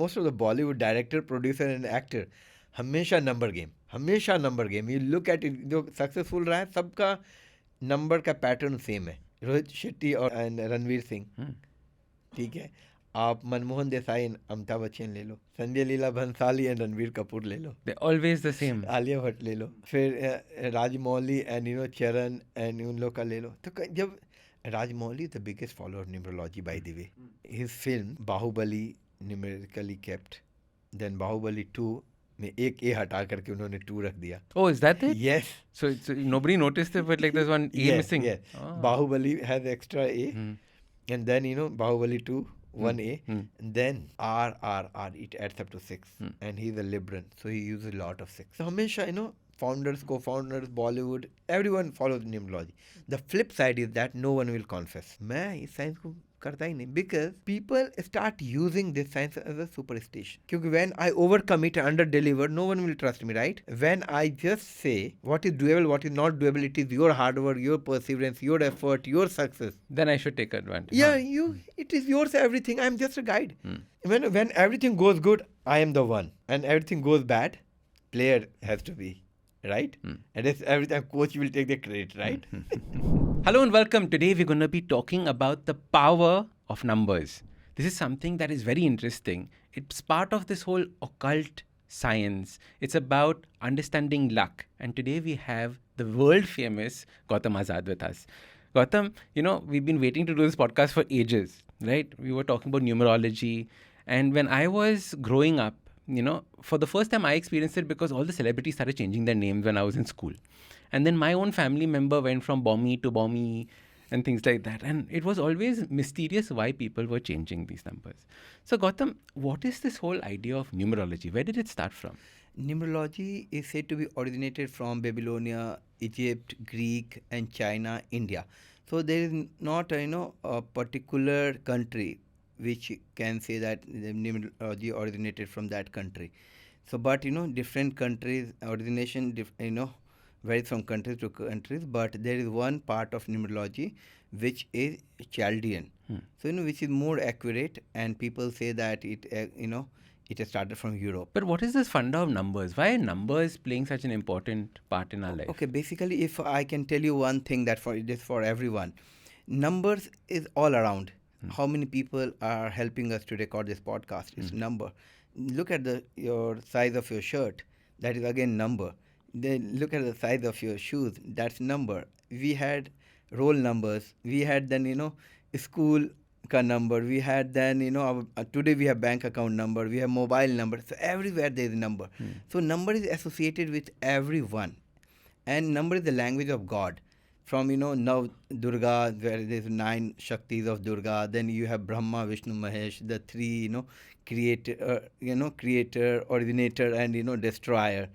most of the Bollywood director, producer and actor, हमेशा number game. You look at it, जो successful रहा है सबका number का pattern same है. रोहित शेट्टी और रणवीर सिंह, ठीक है. आप मनमोहन देसाई अमिताभ बच्चन ले लो, संजय लीला भंसाली एंड रणवीर कपूर ले लो, They're always the same. Alia Bhatt ले लो, फिर राजमौली एंड चरण एंड उन लोग का ले लो. तो जब Rajamouli the biggest follower of numerology by the way, his film Baahubali numerically kept, then Baahubali 2 में एक ए हटा करके उन्होंने 2 रख दिया. Oh, is that it? Yes. So nobody noticed it, but like there's one A missing. Yes. Bahubali has extra A, and then Bahubali 2 1 A, and then R it adds up to 6, and he's a Libran, so he uses a lot of 6. So हमेशा founders, co-founders, Bollywood, everyone follows numerology. The flip side is that no one will confess. मैं इस science को करता ही नहीं, because people start using this science as a superstition. क्योंकि when I overcommit and under deliver, no one will trust me, right? When I just say what is doable, what is not doable, it is your hard work, your perseverance, your effort, your success. Then I should take advantage. Yeah, it is yours everything. I am just a guide. When everything goes good, I am the one, and everything goes bad, player has to be. Right? And it's every time coach will take the credit, right? Hello and welcome. Today we're going to be talking about the power of numbers. This is something that is very interesting. It's part of this whole occult science. It's about understanding luck. And today we have the world famous Gautham Azad with us. Gautham, we've been waiting to do this podcast for ages, right? We were talking about numerology. And when I was growing up, for the first time I experienced it because all the celebrities started changing their names when I was in school. And then my own family member went from Bommy to Bommy and things like that. And it was always mysterious why people were changing these numbers. So Gautham, what is this whole idea of numerology? Where did it start from? Numerology is said to be originated from Babylonia, Egypt, Greek and China, India. So there is not a particular country which can say that the numerology originated from that country. So, but different countries origination varies from countries to countries. But there is one part of numerology which is Chaldean. So which is more accurate, and people say that it it started from Europe. But what is this funda of numbers? Why are numbers playing such an important part in our life? Okay, basically, if I can tell you one thing that it is for everyone, numbers is all around. How many people are helping us to record this podcast? It's number. Look at your size of your shirt. That is again number. Then look at the size of your shoes. That's number. We had roll numbers. We had then school ka number. We had then today we have bank account number. We have mobile number. So everywhere there is number. So number is associated with everyone, and number is the language of God. From now Durga, where there's 9 Shaktis of Durga, then you have Brahma, Vishnu, Mahesh, the 3 creator, originator, and destroyer.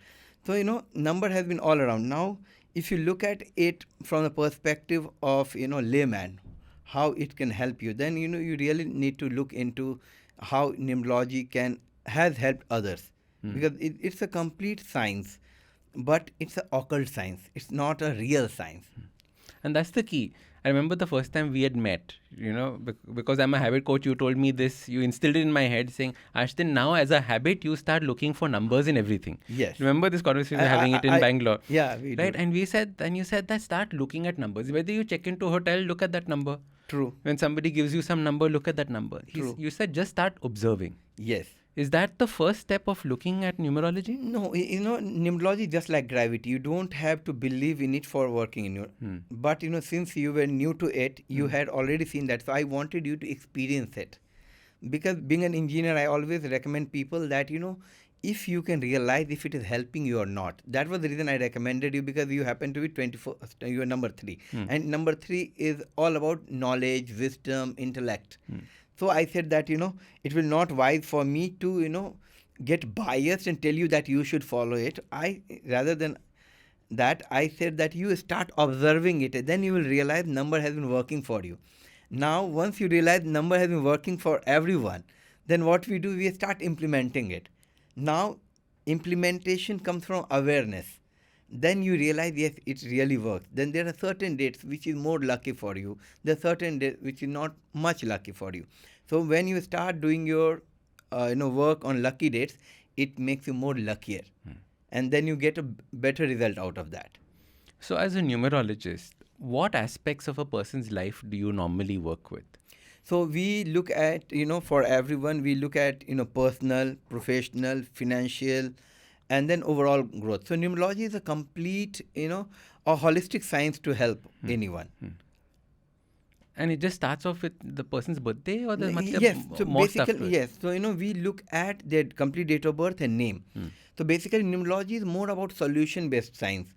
So number has been all around. Now, if you look at it from the perspective of layman, how it can help you, then you really need to look into how numerology has helped others, because it's a complete science, but it's an occult science. It's not a real science. And that's the key. I remember the first time we had met, because I'm a habit coach, you told me this, you instilled it in my head saying, Ashton, now as a habit, you start looking for numbers in everything. Yes. Remember this conversation, we're having it in Bangalore. Yeah, we right? do. And you said that start looking at numbers. Whether you check into a hotel, look at that number. True. When somebody gives you some number, look at that number. True. You said just start observing. Yes. Is that the first step of looking at numerology? No, numerology is just like gravity. You don't have to believe in it for working in your. But since you were new to it, you had already seen that. So I wanted you to experience it, because being an engineer, I always recommend people that if you can realize if it is helping you or not. That was the reason I recommended you, because you happen to be 24. You are number 3, and number 3 is all about knowledge, wisdom, intellect. So I said that, it will not wise for me to, get biased and tell you that you should follow it. Rather than that, I said that you start observing it. Then you will realize number has been working for you. Now, once you realize number has been working for everyone, then what we do, we start implementing it. Now, implementation comes from awareness. Then you realize, yes, it really works. Then there are certain dates which is more lucky for you. There are certain dates which is not much lucky for you. So when you start doing your work on lucky dates, it makes you more luckier. And then you get a better result out of that. So, as a numerologist, what aspects of a person's life do you normally work with? So we look at, for everyone, we look at, personal, professional, financial, and then overall growth. So numerology is a complete, a holistic science to help anyone. And it just starts off with the person's birthday, or there's Yes, so more stuff to basically, it? yes. So, we look at their complete date of birth and name. So basically, numerology is more about solution-based science.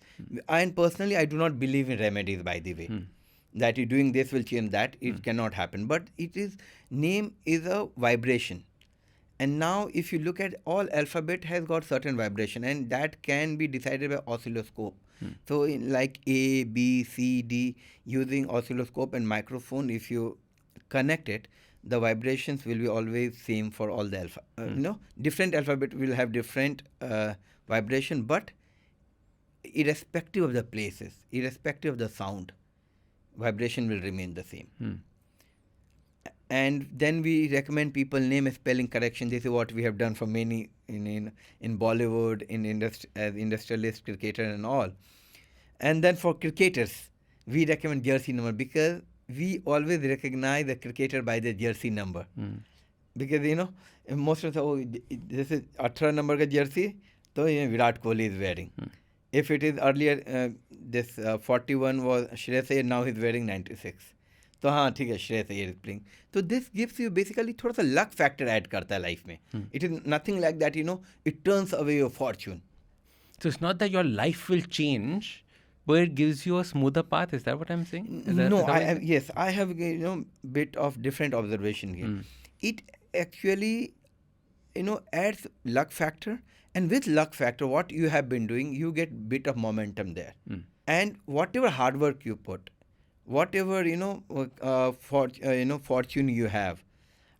And personally, I do not believe in remedies, by the way. That you doing this will change that. It cannot happen. But name is a vibration. And now, if you look at all alphabet has got certain vibration, and that can be decided by oscilloscope. So, like A, B, C, D, using oscilloscope and microphone, if you connect it, the vibrations will be always same for all the different alphabet will have different vibration, but irrespective of the places, irrespective of the sound, vibration will remain the same. And then we recommend people name spelling correction. This is what we have done for many in Bollywood, as industrialist cricketer and all. And then for cricketers, we recommend jersey number, because we always recognize the cricketer by the jersey number. Because most of this is 18 number ka jersey, so Virat Kohli is wearing. If it is earlier, this 41 was Shreyas Iyer, now he's wearing 96. तो हाँ ठीक है, Shreyas Iyer is playing. तो this gives you basically थोड़ा सा luck factor add करता है life में. It is nothing like that it turns away your Fortune. So it's not that your life will change, but it gives you a smoother path. Is that what I'm saying? I have bit of different observation here. It actually adds luck factor, and with luck factor, what you have been doing, you get bit of momentum there. And whatever hard work you put, whatever fortune you have,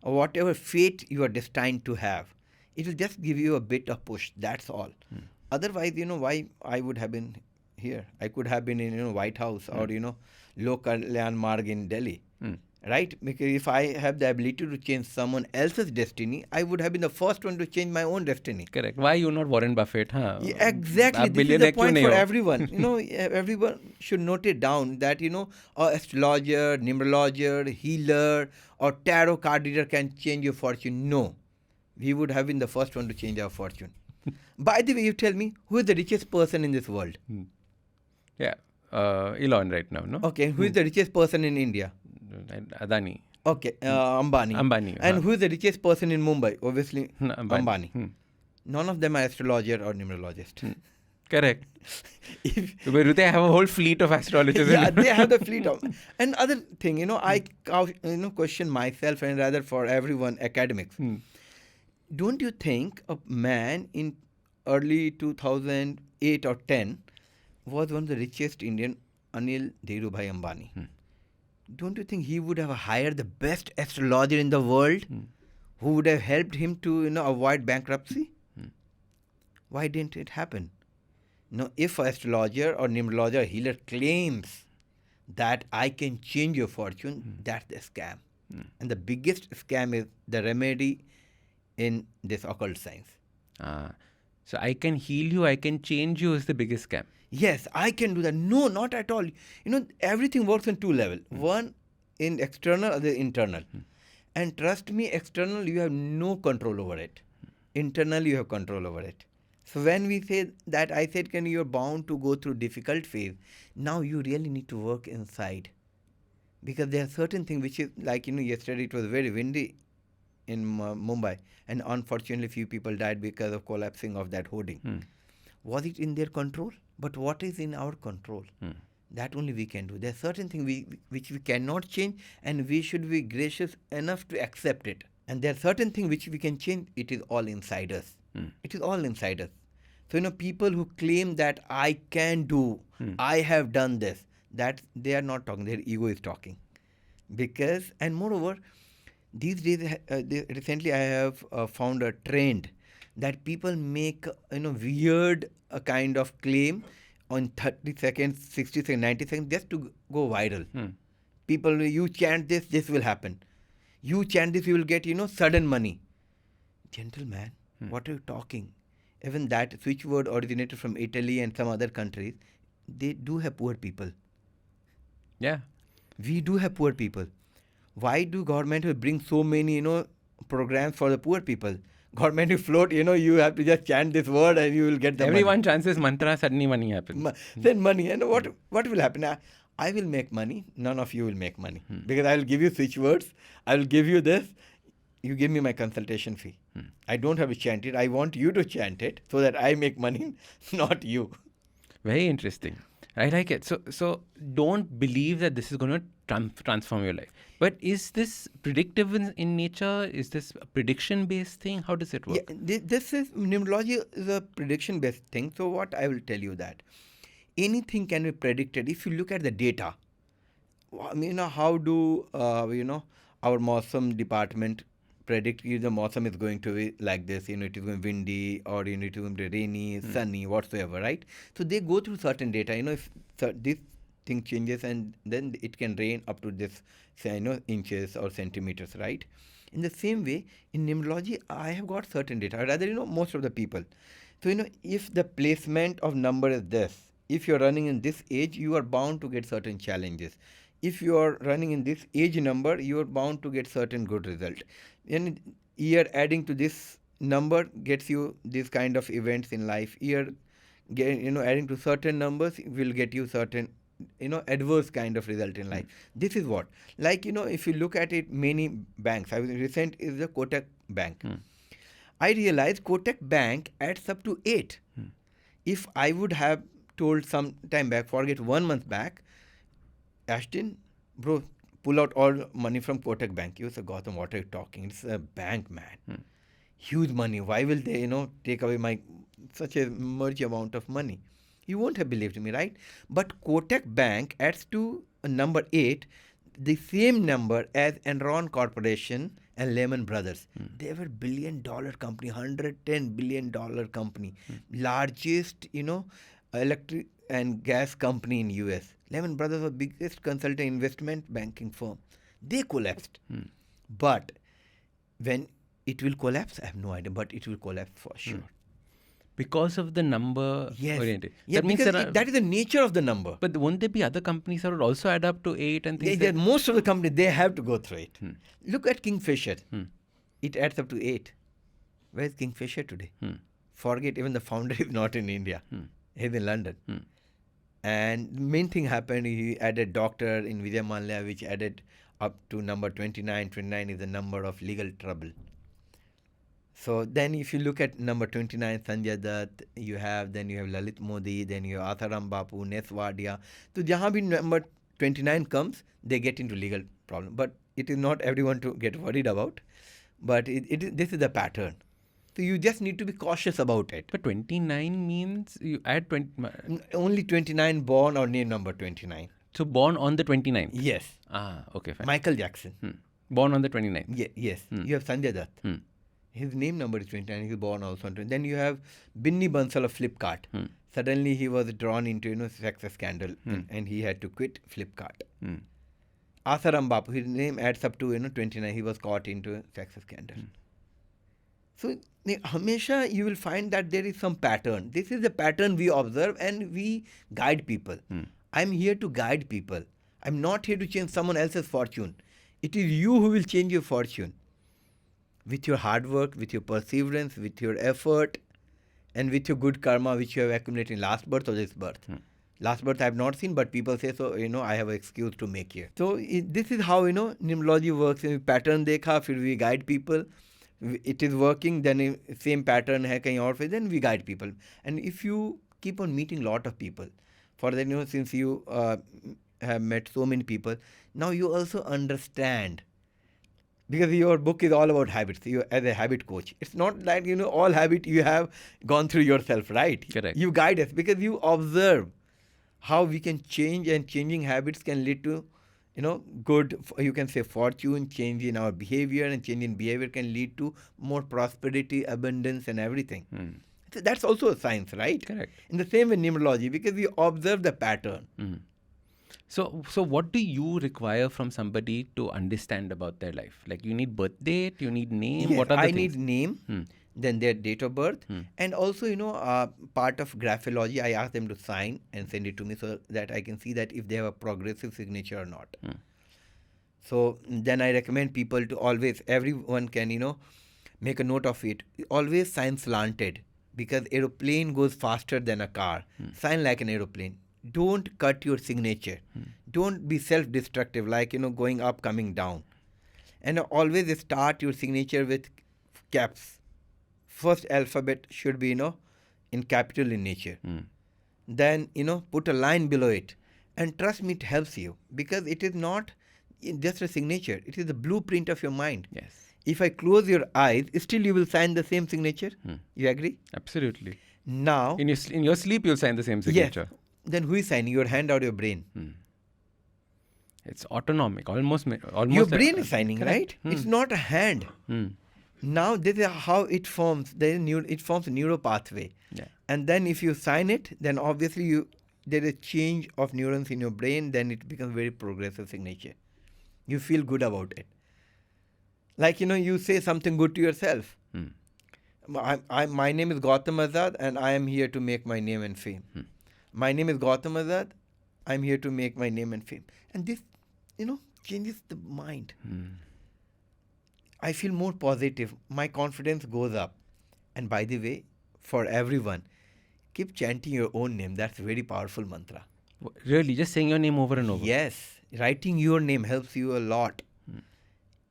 or whatever fate you are destined to have, it will just give you a bit of push. That's all. Otherwise, why I would have been here? I could have been in White House or Lok Kalyan Marg in Delhi, right? Because if I have the ability to change someone else's destiny, I would have been the first one to change my own destiny. Correct. Why you not Warren Buffett? Huh? Yeah, exactly. This is the point for everyone. Everyone should note it down that a astrologer, numerologist, healer, or tarot card reader can change your fortune. No, we would have been the first one to change our fortune. By the way, you tell me, who is the richest person in this world? Yeah, Elon right now, no? Okay, who is the richest person in India? Adani. Okay, Ambani. And who is the richest person in Mumbai? Obviously, Ambani. None of them are astrologer or numerologist. Correct. But they have a whole fleet of astrologers. Yeah, they have the fleet of. And other thing, I question myself, and rather for everyone, academics. Don't you think a man in early 2008 or 10 was one of the richest Indian, Anil Dhirubhai Ambani? Don't you think he would have hired the best astrologer in the world who would have helped him to avoid bankruptcy? Why didn't it happen? If an astrologer or numerologist or healer claims that I can change your fortune, that's the scam. And the biggest scam is the remedy in this occult science. So I can heal you, I can change you is the biggest scam. Yes, I can do that. No, not at all. Everything works on two levels. One in external, other internal. And trust me, external, you have no control over it. Internal, you have control over it. So when we say that, I said, you're bound to go through difficult phase. Now you really need to work inside. Because there are certain things which is like, yesterday it was very windy in Mumbai. And unfortunately, few people died because of collapsing of that hoarding. Was it in their control? But what is in our control? That only we can do. There are certain things which we cannot change, and we should be gracious enough to accept it. And there are certain things which we can change. It is all inside us. It is all inside us. So, people who claim that I can do, I have done this, that they are not talking. Their ego is talking. Because, and moreover, these days, recently I have found a trend that people make, weird kind of claim on 30 seconds, 60 seconds, 90 seconds, just to go viral. People, you chant this will happen. You chant this, you will get, sudden money. Gentleman, what are you talking? Even that switch word originated from Italy and some other countries. They do have poor people. Yeah. We do have poor people. Why do government will bring so many, programs for the poor people? Government will float, you have to just chant this word and you will get the Everyone money. chants this mantra, suddenly money happens. Then money. And what will happen? I will make money. None of you will make money. Because I will give you switch words. I will give you this. You give me my consultation fee. I don't have to chant it. I want you to chant it so that I make money, not you. Very interesting. I like it. So don't believe that this is going to transform your life. But is this predictive in nature? Is this a prediction-based thing? How does it work? Yeah, this is numerology is a prediction-based thing. So what I will tell you that anything can be predicted if you look at the data. I mean, how do our Mausam department predict if the Mausam is going to be like this? It is going to be windy or it is going to be rainy, sunny, whatsoever, right? So they go through certain data. If this thing changes and then it can rain up to this, say, inches or centimeters, right? In the same way, in numerology, I have got certain data. Or rather, most of the people. So, if the placement of number is this, if you're running in this age, you are bound to get certain challenges. If you are running in this age number, you are bound to get certain good result. And year adding to this number gets you this kind of events in life. Year, adding to certain numbers will get you certain, adverse kind of result in life. This is what, like, if you look at it, many banks. I was recent is the Kotak Bank. I realized Kotak Bank adds up to 8. If I would have told some time back, forget 1 month back, Ashton, bro, pull out all money from Kotak Bank. You say, Gautham, what are you talking? It's a bank, man. Huge money. Why will they, take away such a large amount of money? You won't have believed me, right? But Kotak Bank adds to number 8 the same number as Enron Corporation and Lehman Brothers. They were $1 billion company, $110 billion company, largest, electric and gas company in US. Lehman Brothers was biggest consulting investment banking firm. They collapsed. But when it will collapse, I have no idea, but it will collapse for sure. Because of the number oriented. Yeah, that means because that is the nature of the number. But won't there be other companies that would also add up to 8 and things like that? Most of the companies, they have to go through it. Look at Kingfisher. It adds up to 8. Where is Kingfisher today? Forget, even the founder is not in India. He's in London. And the main thing happened, he added doctor in Vijay Mallya, which added up to number 29. 29 is the number of legal trouble. So then if you look at number 29, Sanjay Dutt, then you have Lalit Modi, then you have Atharam Bapu, Nes Wadia. So jahan bhi number 29 comes, they get into legal problem. But it is not everyone to get worried about. But this is the pattern. So you just need to be cautious about it. But 29 means you add 20. Only 29 born or name number 29. So born on the 29th? Yes. Okay, fine. Michael Jackson. Born on the 29th? Yes. You have Sanjay Dutt. His name number is 29. He was born also on 29. Then you have Binni Bansal of Flipkart. Suddenly he was drawn into sex scandal and he had to quit Flipkart. Atharam Bapu, his name adds up to 29. He was caught into a sex scandal. So hamesha you will find that there is some pattern. This is the pattern we observe and we guide people. I'm here to guide people. I'm not here to change someone else's fortune. It is you who will change your fortune. With your hard work, with your perseverance, with your effort, and with your good karma which you have accumulated in last birth or this birth. Last birth I have not seen, but people say so, I have an excuse to make here. So this is how, numerology works. Pattern dekha, fir we guide people. It is working, then same pattern hai kahin aur, then we guide people. And if you keep on meeting lot of people, for that, since you have met so many people, now you also understand. Because your book is all about habits. You as a habit coach. It's not like, all habit you have gone through yourself, right? Correct. You guide us because you observe how we can change, and changing habits can lead to, good, you can say fortune, change in our behavior, and change in behavior can lead to more prosperity, abundance and everything. So that's also a science, right? Correct. In the same way numerology, because we observe the pattern. So what do you require from somebody to understand about their life? Like, you need birth date, you need name. Yes, What are the I things? need name, then their date of birth, and also, part of graphology, I ask them to sign and send it to me so that I can see that if they have a progressive signature or not. So then I recommend people to always, everyone can, make a note of it. Always sign slanted, because aeroplane goes faster than a car. Sign like an aeroplane. Don't cut your signature. Don't be self-destructive, like, going up, coming down. And always start your signature with caps. First alphabet should be, in capital in nature. Then, put a line below it. And trust me, it helps you, because it is not just a signature. It is the blueprint of your mind. Yes. If I close your eyes, still you will sign the same signature. You agree? Absolutely. Now, In your sleep, you'll sign the same signature. yes. Then who is signing? Your hand or your brain? It's autonomic, almost. Your brain is signing, correct. right? It's not a hand. Now this is how it forms. It forms a neural pathway. Yeah. And then if you sign it, then obviously there is a change of neurons in your brain. Then it becomes very progressive signature. You feel good about it. Like, you say something good to yourself. My name is Gautham Azad, and I am here to make my name and fame. My name is Gautham Azad. I'm here to make my name and fame. And this, changes the mind. I feel more positive. My confidence goes up. And by the way, for everyone, keep chanting your own name. That's a very powerful mantra. Really, just saying your name over and over. Yes. Writing your name helps you a lot.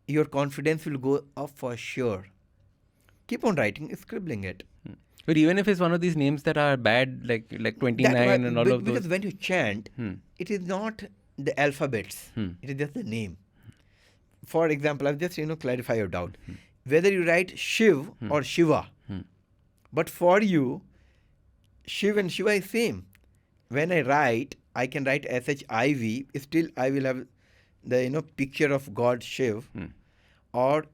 Your confidence will go up for sure. Keep on writing, scribbling it. But even if it's one of these names that are bad, like 29 and all of those. Because when you chant, it is not the alphabets. It is just the name. For example, I'll just, clarify your doubt. Whether you write Shiv or Shiva. But for you, Shiv and Shiva is same. When I write, I can write SHIV. Still, I will have the, picture of God Shiv. Or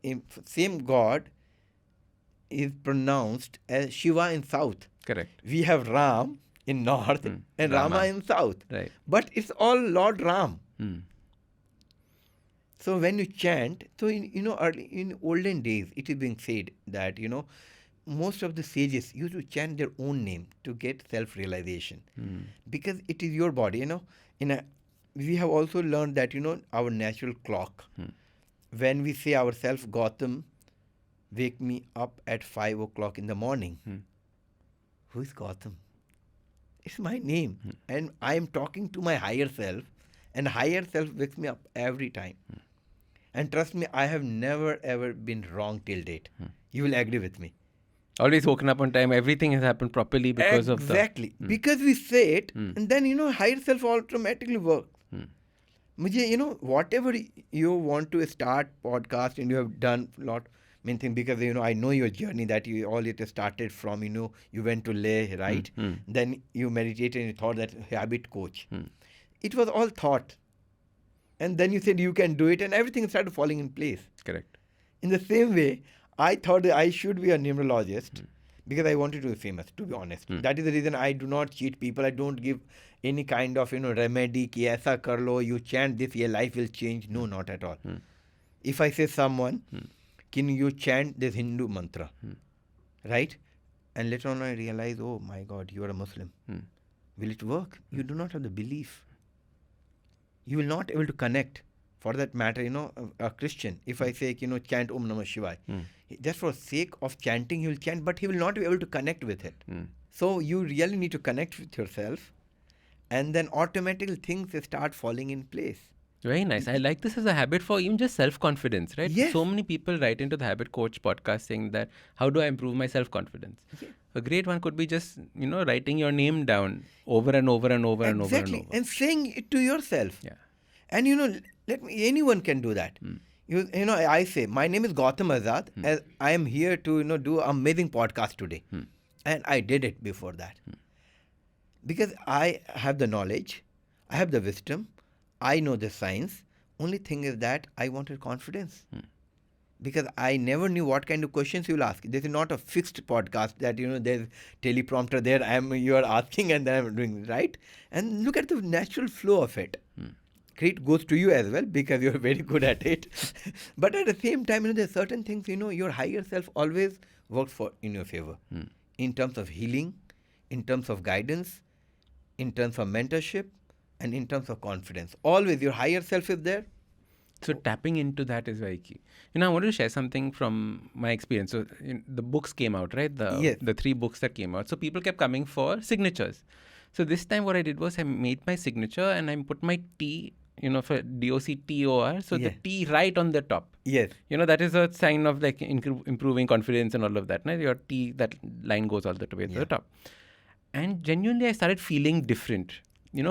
same God is pronounced as Shiva in South. Correct. We have Ram in North and Rama in South. Right. But it's all Lord Ram. So when you chant, so in olden days, it is being said that, most of the sages used to chant their own name to get self-realization. Because it is your body, we have also learned that, our natural clock. When we say ourselves, Gautham, wake me up at 5 o'clock in the morning. Who is Gautham? It's my name. And I am talking to my higher self. And higher self wakes me up every time. And trust me, I have never ever been wrong till date. You will agree with me. Always woken up on time. Everything has happened properly because of the... Exactly. Because we say it, and then, higher self automatically works. Whatever you want to start podcast, and you have done a lot many things, because, I know your journey, that it started from, you went to Leh, right? Then you meditated and you thought that habit coach. It was all thought. And then you said you can do it, and everything started falling in place. Correct. In the same way, I thought that I should be a numerologist because I wanted to be famous, to be honest. That is the reason I do not cheat people. I don't give any kind of, remedy, ki aisa kar lo, you chant this, your life will change. No, not at all. If I say someone, can you chant this Hindu mantra, right? And later on I realize, oh my God, you are a Muslim. Will it work? You do not have the belief. You will not able to connect. For that matter, a Christian, if I say, chant Om Namah Shivaya, just for sake of chanting, he will chant, but he will not be able to connect with it. So you really need to connect with yourself, and then automatically things start falling in place. Very nice. I like this as a habit for even just self-confidence, right? Yes. So many people write into the Habit Coach podcast saying that, how do I improve my self-confidence? Yeah. A great one could be just, writing your name down over and over and over and over and over. Exactly. And saying it to yourself. Yeah. And, anyone can do that. I say, my name is Gautham Azad, and I am here to, do an amazing podcast today. And I did it before that. Because I have the knowledge, I have the wisdom, I know the science. Only thing is that I wanted confidence. because I never knew what kind of questions you will ask. This is not a fixed podcast that, there's teleprompter there, you are asking and then I'm doing, right? And look at the natural flow of it. Credit goes to you as well because you're very good at it. But at the same time, there's certain things, your higher self always works in your favor. In terms of healing, in terms of guidance, in terms of mentorship, and in terms of confidence. Always your higher self is there. So tapping into that is very key. I wanted to share something from my experience. So the books came out, right? Yes. The 3 books that came out. So people kept coming for signatures. So this time what I did was I made my signature and I put my T, for DOCTOR. So the T right on the top. Yes. That is a sign of like improving confidence and all of that. Right? Your T, that line goes all the way to the top. And genuinely I started feeling different.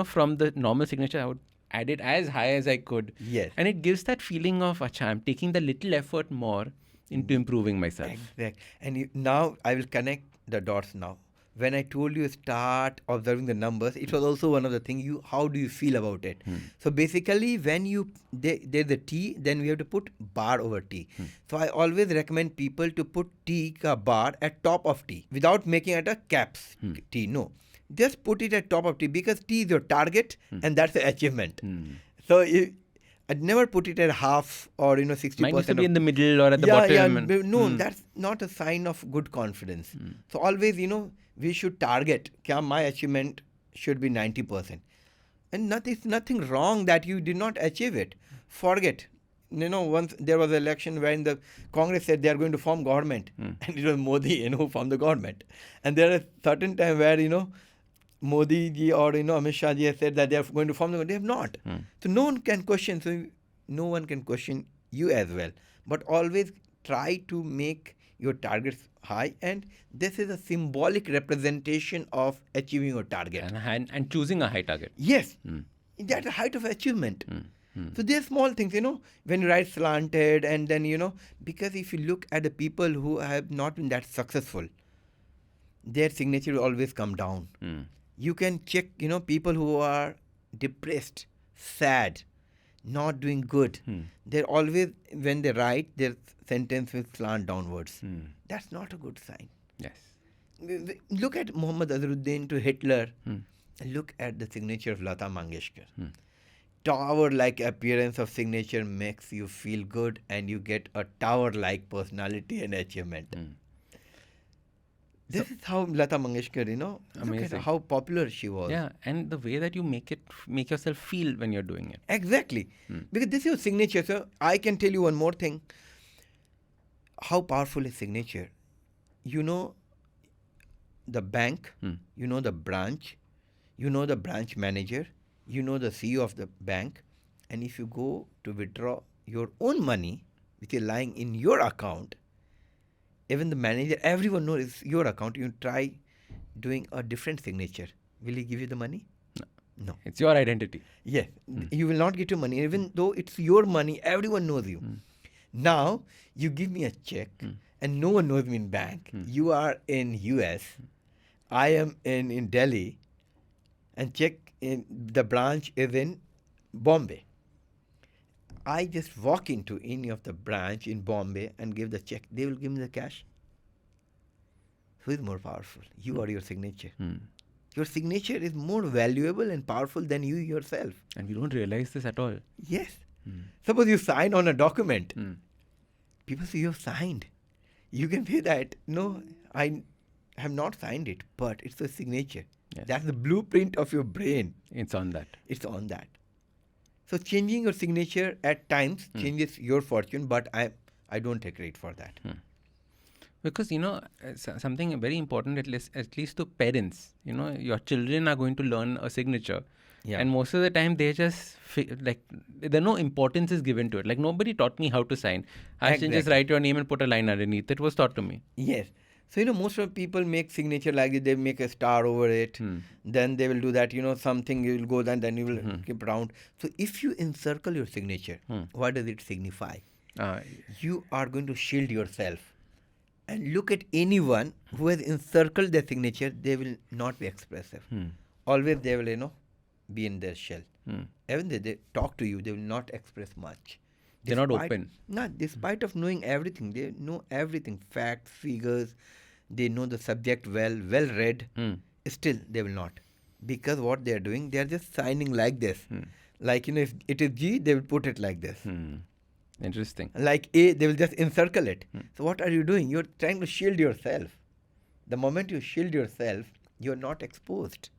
From the normal signature, I would add it as high as I could. Yes. And it gives that feeling of, I'm taking the little effort more into improving myself. Exactly. And now I will connect the dots now. When I told you start observing the numbers, it was also one of the things, how do you feel about it? So basically when there's a T, then we have to put bar over T. So I always recommend people to put T ka bar at top of T without making it a caps T. No. Just put it at top of T because T is your target and that's the achievement. So I'd never put it at half or 60%. Mine used to be in the middle or at the bottom. No, that's not a sign of good confidence. So always, we should target. My achievement should be 90%. And there's nothing wrong that you did not achieve it. Forget. Once there was an election when the Congress said they are going to form government. And it was Modi, who formed the government. And there are certain time where, Modi ji or Amit Shah ji has said that they are going to form the government. They have not. So no one can question. So no one can question you as well. But always try to make your targets high, and this is a symbolic representation of achieving your target. And choosing a high target. Yes. That's the height of achievement. So they're small things, when you write slanted and then, because if you look at the people who have not been that successful, their signature will always come down. You can check, people who are depressed, sad, not doing good. They're always, when they write, their sentence will slant downwards. That's not a good sign. Yes. Look at Muhammad Azharuddin to Hitler. Look at the signature of Lata Mangeshkar. Tower-like appearance of signature makes you feel good and you get a tower-like personality and achievement. This is how Lata Mangeshkar, look at how popular she was. Yeah, and the way that you make yourself feel when you're doing it. Exactly. Because this is your signature. So I can tell you one more thing. How powerful is signature? The bank, the branch, the branch manager, the CEO of the bank. And if you go to withdraw your own money, which is lying in your account, even the manager, everyone knows it's your account. You try doing a different signature. Will he give you the money? No. It's your identity. Yes. You will not get your money. Even though it's your money, everyone knows you. Now, you give me a check and no one knows me in bank. You are in US. I am in Delhi. And check in the branch is in Bombay. I just walk into any of the branch in Bombay and give the check. They will give me the cash. Who is more powerful? You or your signature? Your signature is more valuable and powerful than you yourself. And we don't realize this at all. Yes. Suppose you sign on a document. People say you have signed. You can say that, no, I have not signed it, but it's a signature. Yes. That's the blueprint of your brain. It's on that. It's on that. So changing your signature at times changes your fortune, but I don't take credit for that. Because, something very important, at least to parents, your children are going to learn a signature. Yeah. And most of the time, they just, there no importance is given to it. Like, nobody taught me how to sign. I should just write your name and put a line underneath. It was taught to me. Yes. So, most of the people make signature like this. They make a star over it. Then they will do that, something you will go, then you will keep around. So, if you encircle your signature, what does it signify? You are going to shield yourself. And look at anyone who has encircled their signature, they will not be expressive. Always they will, be in their shell. Even they talk to you, they will not express much. They're not open. Despite of knowing everything, they know everything, facts, figures, they know the subject well read, still they will not. Because what they are doing, they are just signing like this. Like, if it is G, they will put it like this. Interesting. Like A, they will just encircle it. So what are you doing? You're trying to shield yourself. The moment you shield yourself, you're not exposed.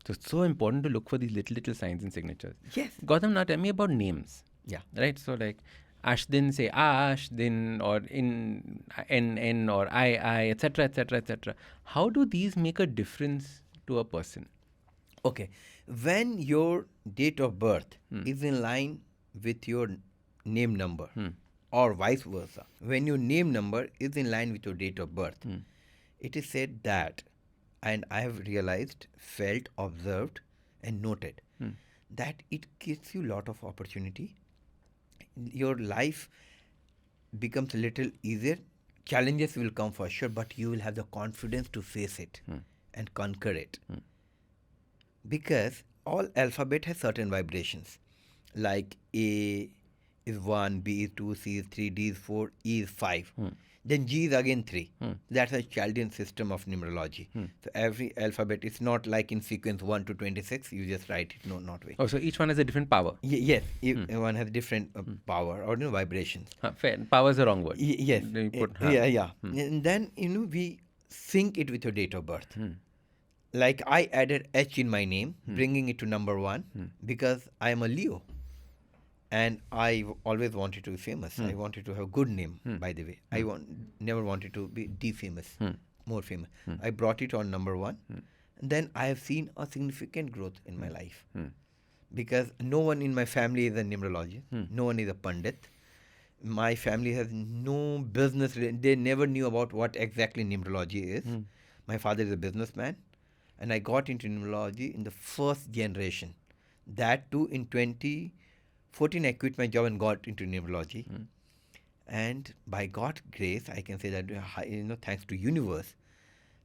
So it's so important to look for these little signs and signatures. Yes. Gautham, now tell me about names. Yeah. Right? So like Ashdin, say Ashdin, or N, or I, etc., etc., etc. How do these make a difference to a person? Okay. When your date of birth is in line with your name number, or vice versa, when your name number is in line with your date of birth, it is said that, and I have realized, felt, observed, and noted that it gives you a lot of opportunity. Your life becomes a little easier. Challenges will come for sure, but you will have the confidence to face it and conquer it. Because all alphabet has certain vibrations. Like A is 1, B is 2, C is 3, D is 4, E is 5. Then G is again 3. That's a Chaldean system of numerology. So every alphabet is not like in sequence 1 to 26. You just write it. No, not way. Oh, so each one has a different power. Yes, one has different power or vibrations. Fair. Power is the wrong word. Yes. You put, And then, we sync it with your date of birth. Like I added H in my name, bringing it to number 1 because I am a Leo. And I always wanted to be famous. I wanted to have a good name, by the way. I never wanted to be famous, more famous. I brought it on number 1. And then I have seen a significant growth in my life. Because no one in my family is a numerologist. No one is a pandit. My family has no business. They never knew about what exactly numerology is. My father is a businessman. And I got into numerology in the first generation. That too in 2014, I quit my job and got into numerology. And by God's grace, I can say that, thanks to universe,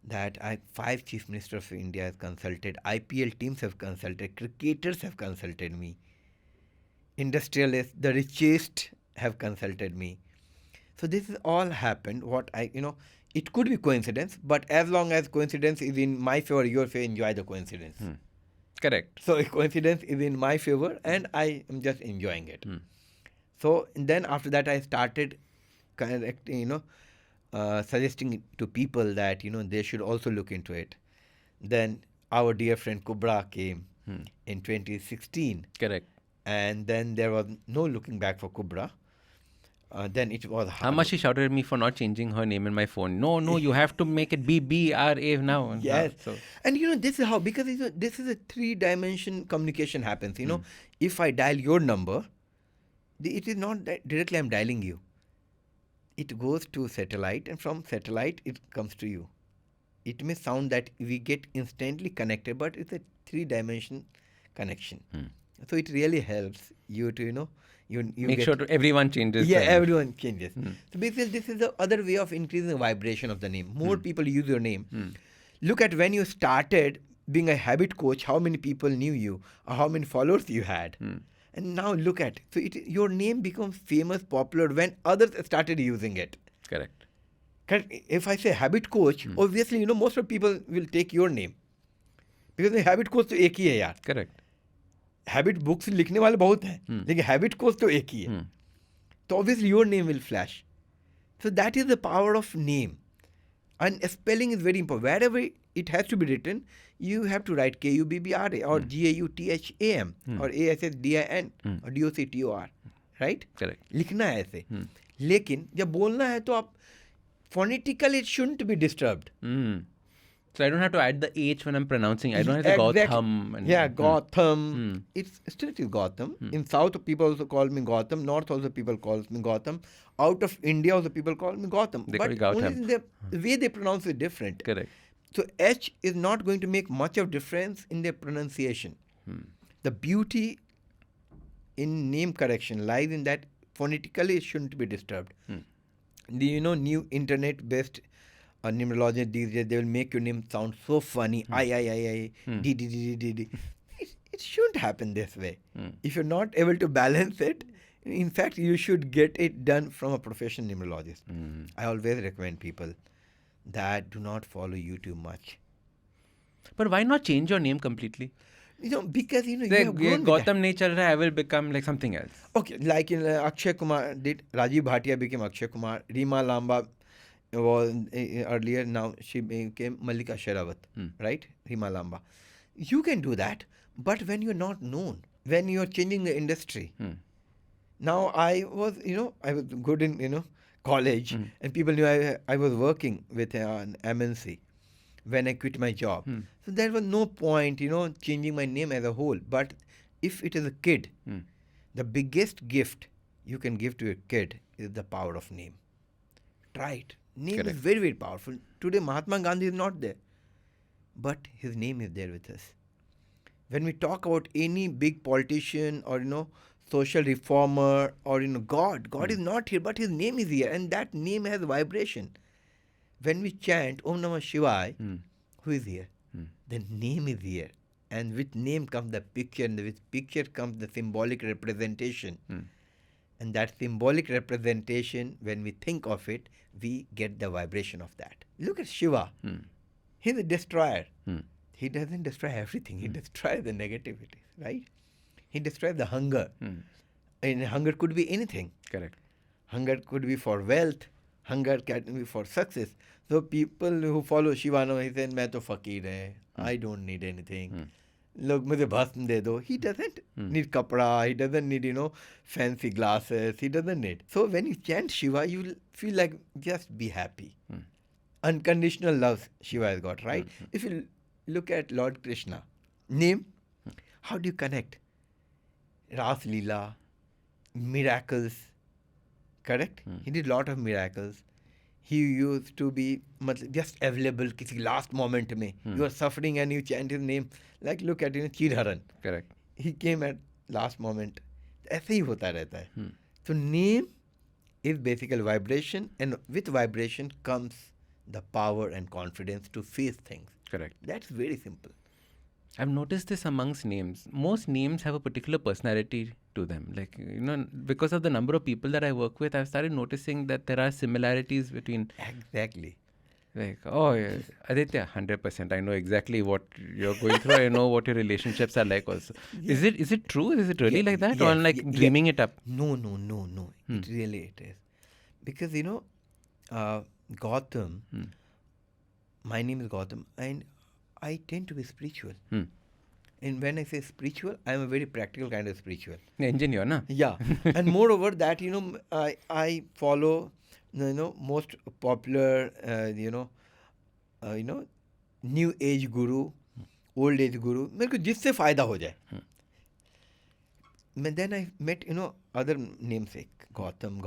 that 5 chief ministers of India have consulted, IPL teams have consulted, cricketers have consulted me, industrialists, the richest have consulted me. So this has all happened. It could be coincidence, but as long as coincidence is in my favor, your favor, enjoy the coincidence. Correct. So coincidence is in my favor and I am just enjoying it. So then after that I started suggesting to people that, they should also look into it. Then our dear friend Kubra came in 2016. Correct. And then there was no looking back for Kubra. Then it was hard. How much she shouted at me for not changing her name in my phone. No, you have to make it BBRA now. Yes. And this is how, because this is a 3-dimension communication happens. If I dial your number, it is not that directly I'm dialing you. It goes to satellite, and from satellite it comes to you. It may sound that we get instantly connected, but it's a 3-dimension connection. So it really helps you to, you make sure everyone changes. Yeah, everyone changes. So basically, this is the other way of increasing the vibration of the name. More people use your name. Look at when you started being a habit coach, how many people knew you, or how many followers you had. And now look at, so your name becomes famous, popular when others started using it. Correct. If I say habit coach, obviously, most of people will take your name. Because the habit coach तो एक ही है यार. Correct. Habit books लिखने वाले बहुत हैं लेकिन हैबिट कोच तो एक ही है तो obviously your name will flash so that is the power of name and spelling is very important wherever it has to be written you have to write KUBBRA or GAUTHAM or ASSDIN or DOCTOR, right? Correct. लिखना है ऐसे लेकिन जब बोलना है तो आप phonetically it shouldn't be disturbed. So I don't have to add the H when I'm pronouncing. I don't have to Gautham. Gautham. It's still it is Gautham. In South, people also call me Gautham. North also people call me Gautham. Out of India also people call me Gautham. They call you Gautham. Only the way they pronounce it different. Correct. So H is not going to make much of difference in their pronunciation. The beauty in name correction lies in that phonetically it shouldn't be disturbed. The new internet-based numerologists these days, they will make your name sound so funny. I, D. It shouldn't happen this way. If you're not able to balance it, In fact, you should get it done from a professional numerologist. Mm. I always recommend people that do not follow YouTube much. But why not change your name completely? Because you Like, have grown with that. Gautham nahi chal raha hai, I will become like something else. Okay, like in Akshay Kumar did, Rajiv Bhatia became Akshay Kumar, Rima Lamba was earlier, now she became Mallika Sherawat, right? Rima Lamba. You can do that, but when you're not known, when you're changing the industry. Now I was good in, college, and people knew I was working with an MNC when I quit my job. So there was no point, changing my name as a whole. But if it is a kid, the biggest gift you can give to a kid is the power of name. Try it. Name Correct. is very, very powerful. Today, Mahatma Gandhi is not there, but his name is there with us. When we talk about any big politician or, social reformer or, God is not here, but his name is here, and that name has vibration. When we chant Om Namah Shivaya, who is here? The name is here. And with name comes the picture, and with picture comes the symbolic representation. And that symbolic representation, when we think of it, we get the vibration of that. Look at Shiva. He's a destroyer. He doesn't destroy everything. He destroys the negativity, right? He destroys the hunger. And hunger could be anything. Correct. Hunger could be for wealth. Hunger can be for success. So people who follow Shiva, he says, "मैं तो फकीर है. I don't need anything. Look, मुझे भस्म दे दो." He doesn't need kapra. He doesn't need, fancy glasses. He doesn't need. So when you chant Shiva, you will feel like just be happy. Unconditional love Shiva has got, right? If you look at Lord Krishna, name, how do you connect? Ras Leela, miracles, correct? He did a lot of miracles. He used to be just available kisi last moment mein. You are suffering and you chant his name. Like look at Chirharan. Correct. He came at last moment. ऐसे ही होता रहता है. So name is basically vibration, and with vibration comes the power and confidence to face things. Correct. That's very simple. I've noticed this amongst names. Most names have a particular personality to them. Like, because of the number of people that I work with, I've started noticing that there are similarities between... Exactly. Like, oh, yeah, Aditya, 100%. I know exactly what you're going through. I know what your relationships are like also. Yeah. Is it true? Is it really like that? Or like dreaming it up? No. It really is. Because, Gautham, my name is Gautham, and I tend to be spiritual. And when I say spiritual, I'm a very practical kind of spiritual. Engineer, na? Yeah. And moreover that, I follow, most popular, new age guru, old age guru, मेरे को जिससे फायदा हो जाए. Then I met, other namesake, Gautham.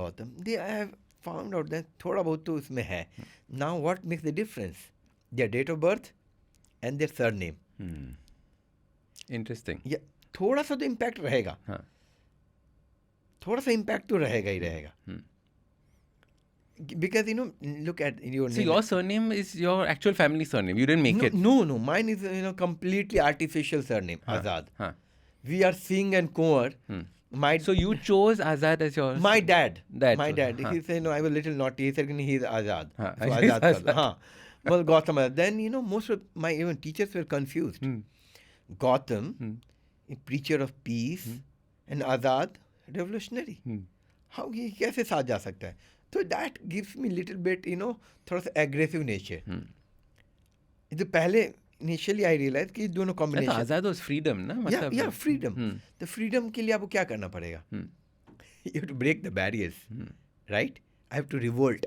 I have found out that थोड़ा बहुत तो उसमें है. Now what makes the difference? Their date of birth and their surname. Interesting. Yeah, थोड़ा सा तो impact रहेगा. थोड़ा सा impact तो रहेगा ही रहेगा. Because, look at your name. So your surname is your actual family surname. You didn't make it. No. Mine is, completely artificial surname, Azad. We are Singh and Kunwar. So you chose Azad as your... My dad. My dad. He said, I was a little naughty. He said, he's Azad. So Azad. Well, Gautham Azad. Then, most of my even teachers were confused. Gautham, a preacher of peace, and Azad, revolutionary. How he कैसे साथ जा सकता है? So that gives me little bit, थोड़ा सा aggressive nature. तो पहले initially I realized कि दोनों combination. Azad was freedom, na? Yeah, freedom. The freedom के लिए आपको क्या करना पड़ेगा? You have to break the barriers, right? I have to revolt.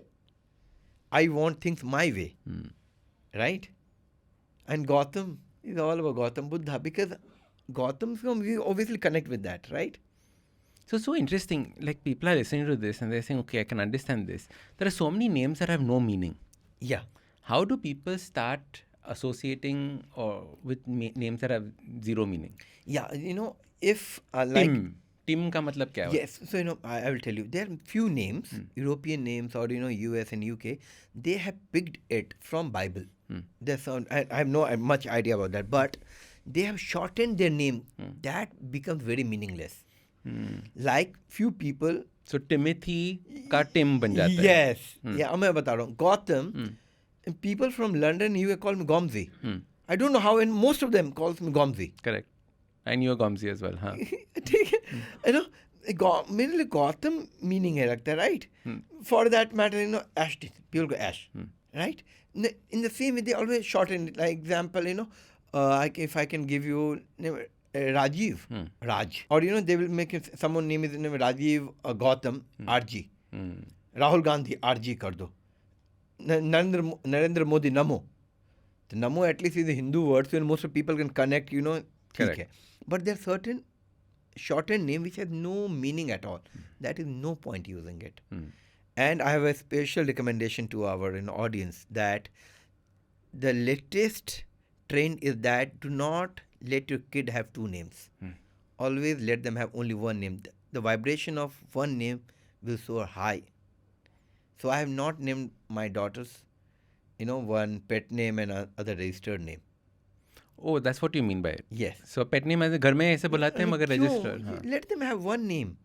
I want things my way, right? And Gautham is all about Gautam Buddha, because Gautam, we obviously connect with that, right? So interesting. Like people are listening to this and they're saying, okay, I can understand this. There are so many names that have no meaning. Yeah. How do people start associating or with names that have zero meaning? Yeah, if like... Tim का मतलब क्या है? Yes, so I will tell you. There are few names, European names or US and UK, they have picked it from Bible. I have no much idea about that, but they have shortened their name. That becomes very meaningless. Like few people. So Timothy का Tim बन जाता है. Yes. Yeah, मैं बता रहा हूँ. Gautham, people from London, he will call me Gomzi. I don't know how, and most of them calls me Gomzi. Correct. I knew a Gomzi as well. हाँ. ठीक है. You know, मेरे लिए Gautham meaning है लगता है, right? For that matter, you know, Ash, people go Ash, right? In the same way, they always shorten it. Like example, you know, if I can give you Rajiv, Raj, or you know, they will make it, someone name is Rajiv Gautham, RG. Rahul Gandhi, RG कर दो. Narendra Modi, Namo. The Namo at least is a Hindu word, so most of people can connect, you know. Correct. But there are certain shortened name which has no meaning at all. That is no point using it. And I have a special recommendation to our audience that the latest trend is that do not let your kid have two names. Always let them have only one name. The vibration of one name will soar high. So I have not named my daughters, you know, one pet name and other registered name. Oh, that's what you mean by it. Yes. So pet name as घर में ऐसे बुलाते हैं मगर registered. Let them have one name.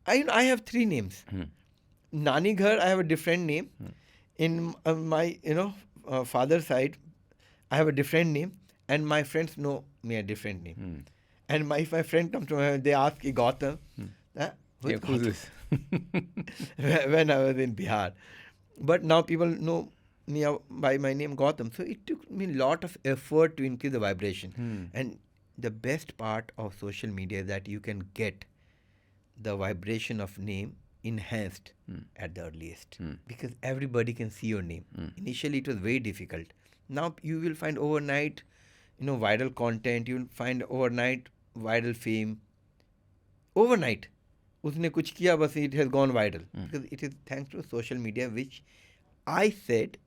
I have three names. Nani ghar, I have a different name. In my father's side, I have a different name, and my friends know me a different name. And my friend comes to me, they ask Gautham, who's this? When I was in Bihar. But now people know me by my name Gautham. So it took me a lot of effort to increase the vibration. And the best part of social media is that you can get the vibration of name enhanced at the earliest. Because everybody can see your name. Initially it was very difficult. Now you will find overnight, viral content. You will find overnight viral fame. Overnight. उसने कुछ किया बस it has gone viral. Because it is thanks to social media, which I said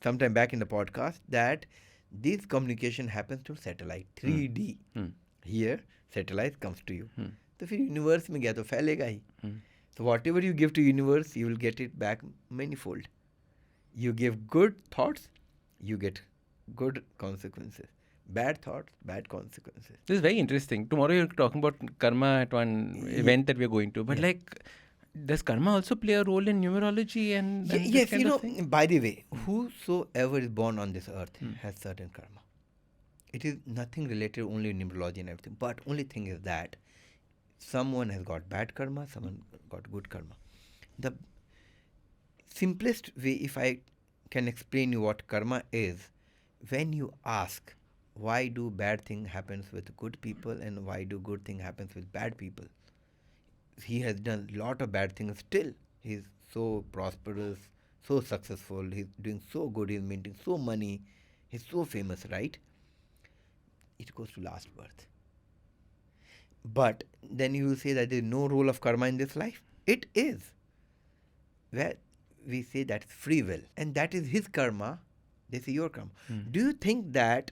sometime back in the podcast that this communication happens through satellite, 3D. Here, satellite comes to you. तो फिर universe में गया तो फैलेगा ही. So whatever you give to universe, you will get it back manifold. You give good thoughts, you get good consequences. Bad thoughts, bad consequences. This is very interesting. Tomorrow you're talking about karma at one event that we're going to. But does karma also play a role in numerology and yes, by the way, whosoever is born on this earth has certain karma. It is nothing related only to numerology and everything. But only thing is that someone has got bad karma, someone got good karma. The simplest way, if I can explain you what karma is, when you ask, why do bad thing happens with good people and why do good thing happens with bad people? He has done a lot of bad things still. He's so prosperous, so successful, he's doing so good, he's making so money, he's so famous, right? It goes to last birth. But then you will say that there is no role of karma in this life. It is. Where we say that is free will. And that is his karma, this is your karma. Do you think that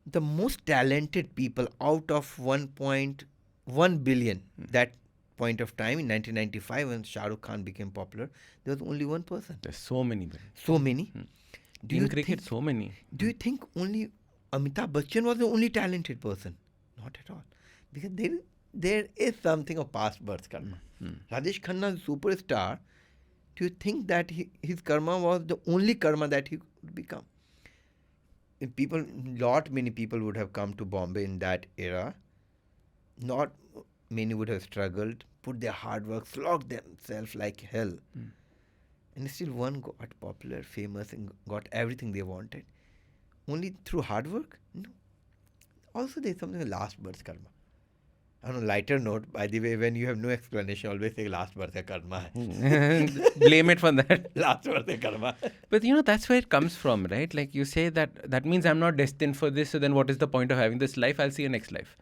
the most talented people out of 1.1 billion, that point of time in 1995 when Shah Rukh Khan became popular, there was only one person. There's so many. So many? In cricket, so many. Do you think only Amitabh Bachchan was the only talented person? Not at all. Because there is something of past birth karma. Rajesh Khanna is a superstar. Do you think that his karma was the only karma that he could become? Many people would have come to Bombay in that era. Not many would have struggled, put their hard work, slogged themselves like hell. And still one got popular, famous, and got everything they wanted. Only through hard work? No. Also there's something like last birth karma. On a lighter note, by the way, when you have no explanation, always say last birth karma. Blame it for that. Last birth karma. But that's where it comes from, right? Like you say that means I'm not destined for this, so then what is the point of having this life? I'll see you next life.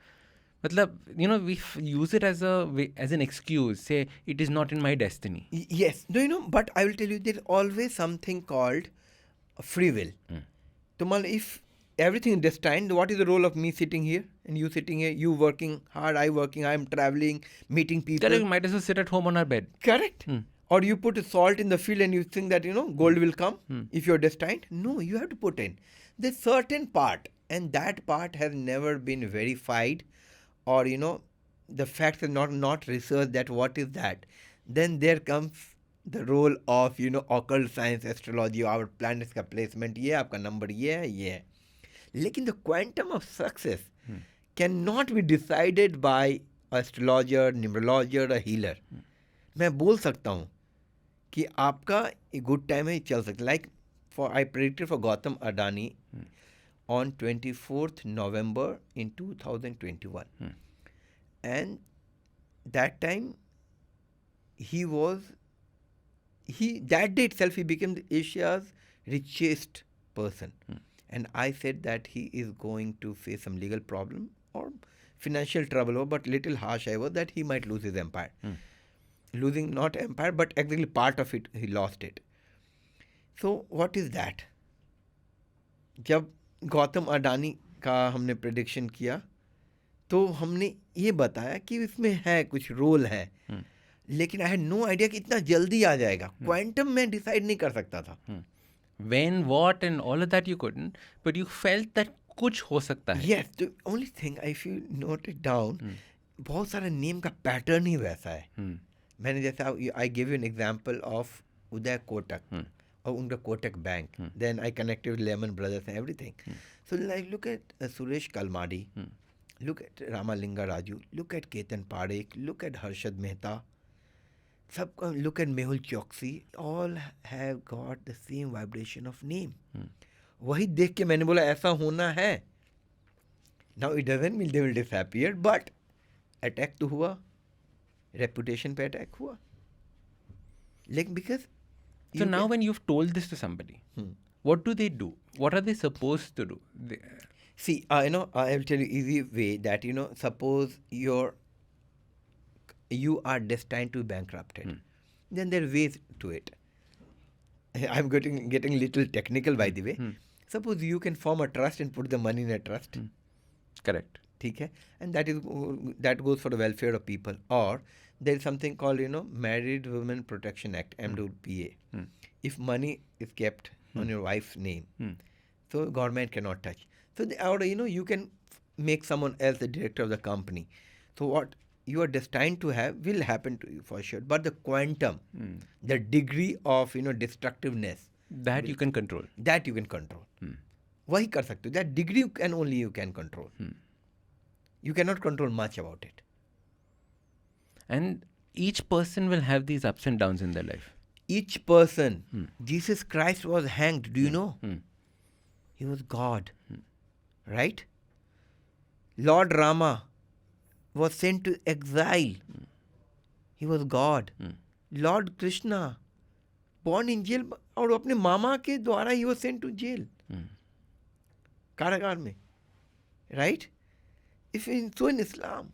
But we use it as an excuse. Say, it is not in my destiny. Yes. But I will tell you, there's always something called free will. So, if everything is destined, what is the role of me sitting here and you sitting here, you working hard, I working, I'm traveling, meeting people. You might as well sit at home on our bed. Correct. Or you put a salt in the field and you think that, gold will come if you're destined. No, you have to put in. There's certain part, and that part has never been verified or, the facts are not researched, that what is that, then there comes the role of occult science, astrology, our planets का placement, ये आपका number ये है ये है. लेकिन the quantum of success cannot be decided by astrologer, numerologer, a healer. मैं बोल सकता हूँ कि आपका गुड टाइम है, चल सकता. Like for I predicted for Gautam Adani on 24th November in 2021. And that time that day itself he became Asia's richest person. And I said that he is going to face some legal problem or financial trouble, but little harsh I was that he might lose his empire. Losing not empire, but actually part of it, he lost it. So what is that? जब गौतम अडानी का हमने prediction किया तो हमने ये बताया कि इसमें है कुछ रोल है, लेकिन आई हैड नो आइडिया कि इतना जल्दी आ जाएगा. क्वांटम में डिसाइड नहीं कर सकता था. When, what and all of that you couldn't, but you felt that कुछ हो सकता है. Yes, the only thing I feel note it down, बहुत सारे नेम का पैटर्न ही वैसा है. मैंने जैसे I give you an example of Uday Kotak और उनका Kotak bank. Then I connected with Lehman Brothers and everything. So like look at Suresh Kalmadi, look at Ramalinga Raju, look at Ketan Parekh, look at Harshad Mehta, look at Mehul Choksi, all have got the same vibration of name. वही देख के मैंने बोला ऐसा होना है. Now it doesn't mean they will disappear, but attack तो हुआ, reputation पे attack हुआ. Like because so now when you've told this to somebody, what do they do? What are they supposed to do? See, I will tell you easy way that, suppose you are destined to be bankrupted. Then there are ways to it. I'm getting little technical by the way. Suppose you can form a trust and put the money in a trust. Correct. ठीक है? And that goes for the welfare of people. Or there is something called, Married Women Protection Act, MWPA. If money is kept on your wife's name, so government cannot touch. So, you can make someone else the director of the company. So, what you are destined to have will happen to you for sure. But the quantum, the degree of, destructiveness. That you can control. That you can control. वही कर सकते हो. That degree you can control. You cannot control much about it. And each person will have these ups and downs in their life. Each person. Jesus Christ was hanged. Do you know? He was God. Right? Lord Rama was sent to exile. He was God. Lord Krishna, born in jail, और अपने मामा के द्वारा he was sent to jail. कारागार में. Right? So in Islam,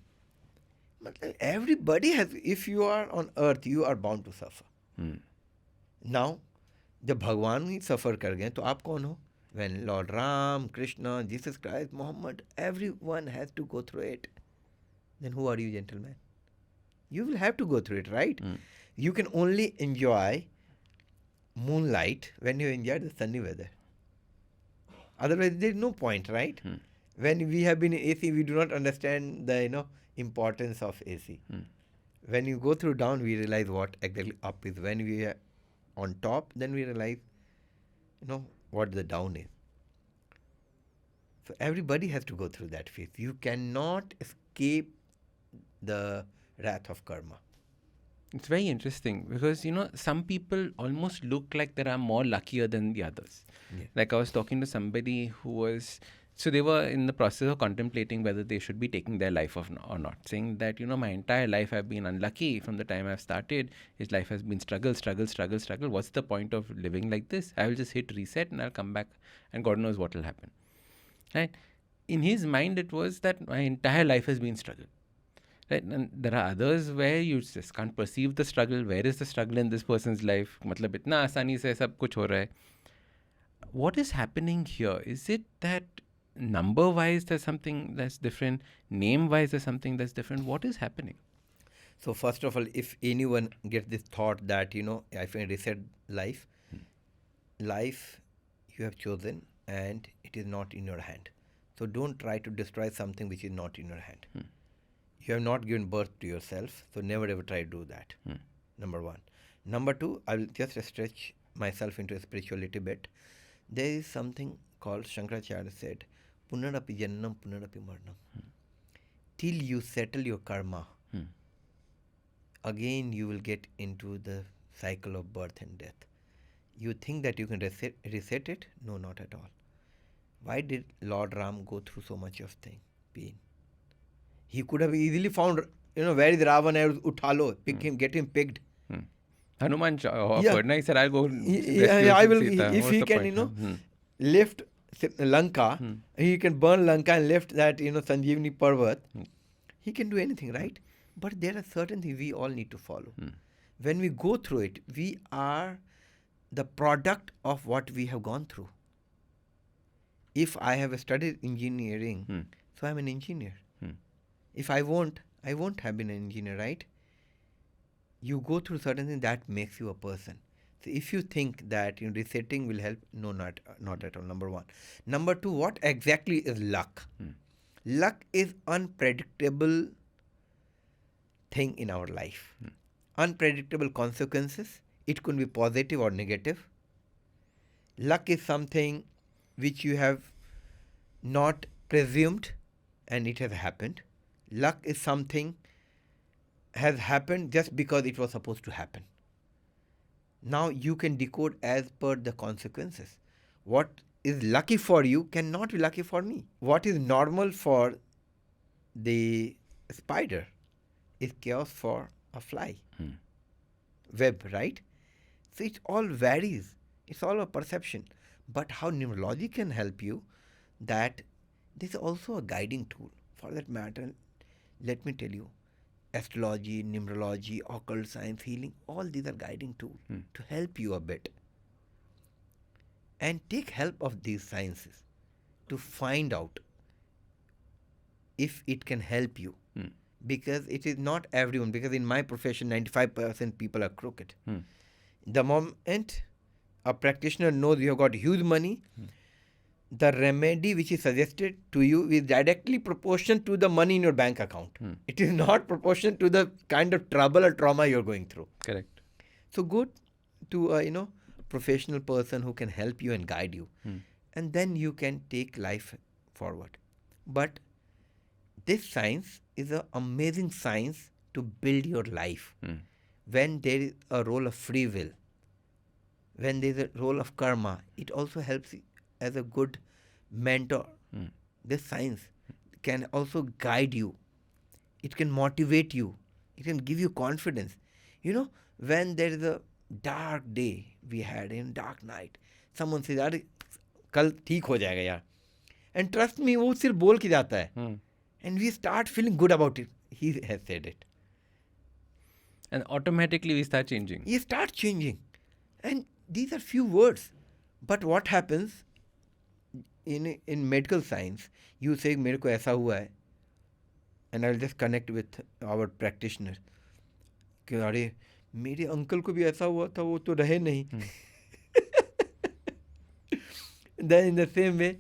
everybody has, if you are on earth, you are bound to suffer. Now, जब भगवान ही सफ़र कर गए तो आप कौन हो? When Lord Ram, Krishna, Jesus Christ, Muhammad, everyone has to go through it. Then who are you, gentlemen? You will have to go through it, right? You can only enjoy moonlight when you enjoy the sunny weather. Otherwise, there is no point, right? When we have been in AC, we do not understand the importance of AC. When you go through down, we realize what exactly up is. When we are on top, then we realize, what the down is. So everybody has to go through that phase. You cannot escape the wrath of karma. It's very interesting because, some people almost look like they are more luckier than the others. Yeah. Like I was talking to somebody who was, so they were in the process of contemplating whether they should be taking their life or not, saying that, my entire life I've been unlucky from the time I've started. His life has been struggle. What's the point of living like this? I will just hit reset and I'll come back and God knows what will happen. Right? In his mind, it was that my entire life has been struggle. Right? And there are others where you just can't perceive the struggle. Where is the struggle in this person's life? मतलब इतना आसानी से सब कुछ हो रहा है. What is happening here? Is it that number-wise there's something that's different? Name-wise there's something that's different? What is happening? So first of all, if anyone gets this thought that, I can reset life, life you have chosen and it is not in your hand. So don't try to destroy something which is not in your hand. You have not given birth to yourself, so never ever try to do that. Number one. Number two, I will just stretch myself into spirituality bit. There is something called, Shankaracharya said, Punarapi Jannam, Punarapi Marnam. Till you settle your karma, again you will get into the cycle of birth and death. You think that you can reset it? No, not at all. Why did Lord Ram go through so much of pain? He could have easily found, where is Ravana, uthalo, pick him, get him picked. Hanuman offered, he said, I'll go rescue I will, Sita. if he can, lift Lanka, he can burn Lanka and lift that, Sanjeevani Parvat, he can do anything, right? But there are certain things we all need to follow. When we go through it, we are the product of what we have gone through. If I have studied engineering, so I'm an engineer. If I won't have been an engineer, right? You go through certain things that makes you a person. So if you think that resetting will help, no, not at all, number one. Number two, what exactly is luck? Luck is unpredictable thing in our life. Unpredictable consequences. It could be positive or negative. Luck is something which you have not presumed and it has happened. Luck is something has happened just because it was supposed to happen. Now you can decode as per the consequences. What is lucky for you cannot be lucky for me. What is normal for the spider is chaos for a fly. Web, right? So it all varies. It's all a perception. But how numerology can help you, that this is also a guiding tool. For that matter, let me tell you, astrology, numerology, occult science, healing, all these are guiding tools to help you a bit. And take help of these sciences to find out if it can help you. Because it is not everyone, because in my profession, 95% people are crooked. The moment a practitioner knows you have got huge money, the remedy which is suggested to you is directly proportional to the money in your bank account. It is not proportional to the kind of trouble or trauma you're going through. Correct. So go to a professional person who can help you and guide you, and then you can take life forward. But this science is an amazing science to build your life. When there is a role of free will, when there is a role of karma, it also helps you as a good mentor. This science can also guide you. It can motivate you. It can give you confidence. When there is a dark day we had, in dark night, someone says, "Yaar, kal theek ho jayega yaar." And trust me, वो सिर्फ बोल के जाता है. And we start feeling good about it. He has said it. And automatically we start changing. You start changing. And these are few words. But what happens in medical science, you say, मेरे को ऐसा हुआ है, and I'll just connect with our practitioner. कि अरे मेरे uncle को भी ऐसा हुआ था, वो तो रहे नहीं. Then in the same way,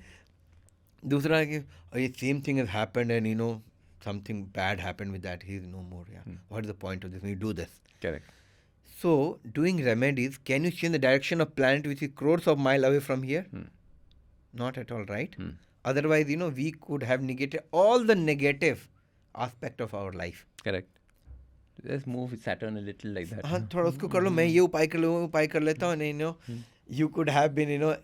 दूसरा है कि same thing has happened and something bad happened with that, he is no more. What is the point of this? We do this. Correct. So doing remedies, can you change the direction of planet which is crores of miles away from here? Not at all, right? Otherwise, we could have negated all the negative aspect of our life. Correct. Just move Saturn a little like that. हाँ, थोड़ा उसको कर लो, मैं ये उपाय कर लो, वो उपाय कर लेता हूँ. You could have been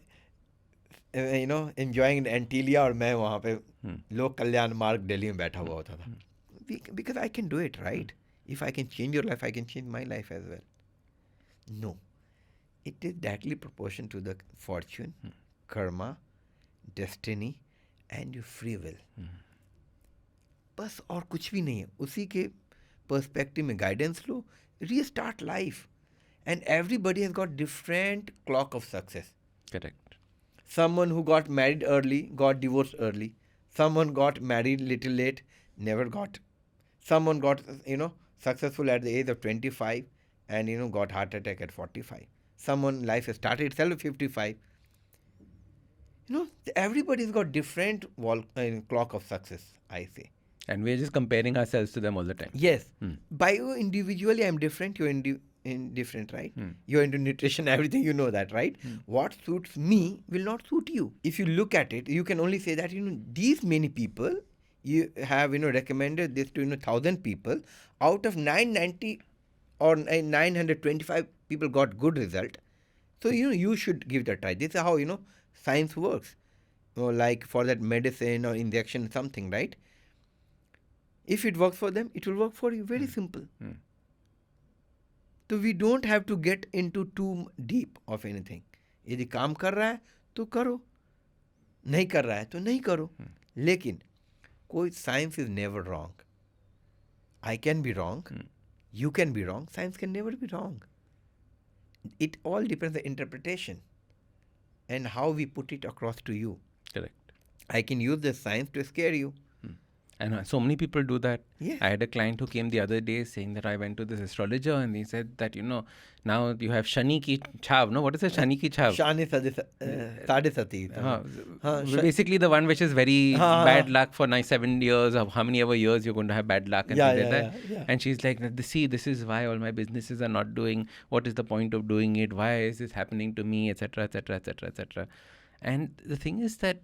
enjoying Antilia, और मैं वहाँ पे लोक कल्याण मार्ग दिल्ली में बैठा हुआ होता था. Because I can do it, right? If I can change your life, I can change my life as well. No. It is directly proportional to the fortune, karma, destiny and your free will. बस और कुछ भी नहीं है. उसी के perspective में guidance low, restart life. And everybody has got different clock of success. Correct. Someone who got married early got divorced early. Someone got married little late, never got. Someone got successful at the age of 25 and got heart attack at 45. Someone life started itself at 55. Everybody's got different clock of success, I say. And we're just comparing ourselves to them all the time. Yes. By you individually, I'm different. You're indifferent, right? You're into nutrition, everything, you know that, right? What suits me will not suit you. If you look at it, you can only say that, these many people, you have, recommended this to, 1,000 people. Out of 990 or 925 people got good result. So, you should give it a try. This is how, science works. Like for that medicine or injection, something, right? If it works for them, it will work for you. Very simple. So we don't have to get into too deep of anything. यदि काम कर रहा है तो करो, नहीं कर रहा है तो नहीं करो. लेकिन कोई science is never wrong. I can be wrong. You can be wrong. Science can never be wrong. It all depends on the interpretation and how we put it across to you. Correct. I can use the science to scare you. And so many people do that. Yes. I had a client who came the other day saying that I went to this astrologer and he said that, now you have Shani ki chhav. No, what is it? Shani ki chhav? Shani Sadisati. Basically the one which is very bad luck for 7 years or how many ever years you're going to have bad luck and things like that. Yeah. And she's like, see, this is why all my businesses are not doing. What is the point of doing it? Why is this happening to me? Etc. Etc. Etc. Etc. And the thing is that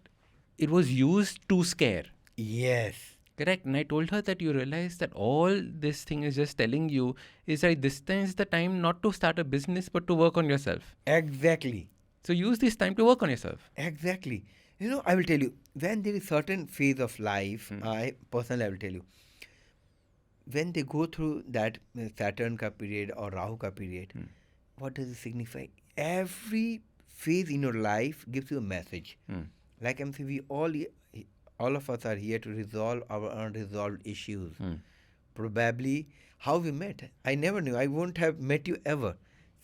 it was used to scare. Yes. Correct. And I told her that you realize that all this thing is just telling you is that this time is the time not to start a business but to work on yourself. Exactly. So use this time to work on yourself. Exactly. I will tell you, when there is certain phase of life, I personally will tell you, when they go through that Saturn ka period or Rahu ka period, what does it signify? Every phase in your life gives you a message. Like I'm saying, all of us are here to resolve our unresolved issues. Probably how we met. I never knew. I wouldn't have met you ever.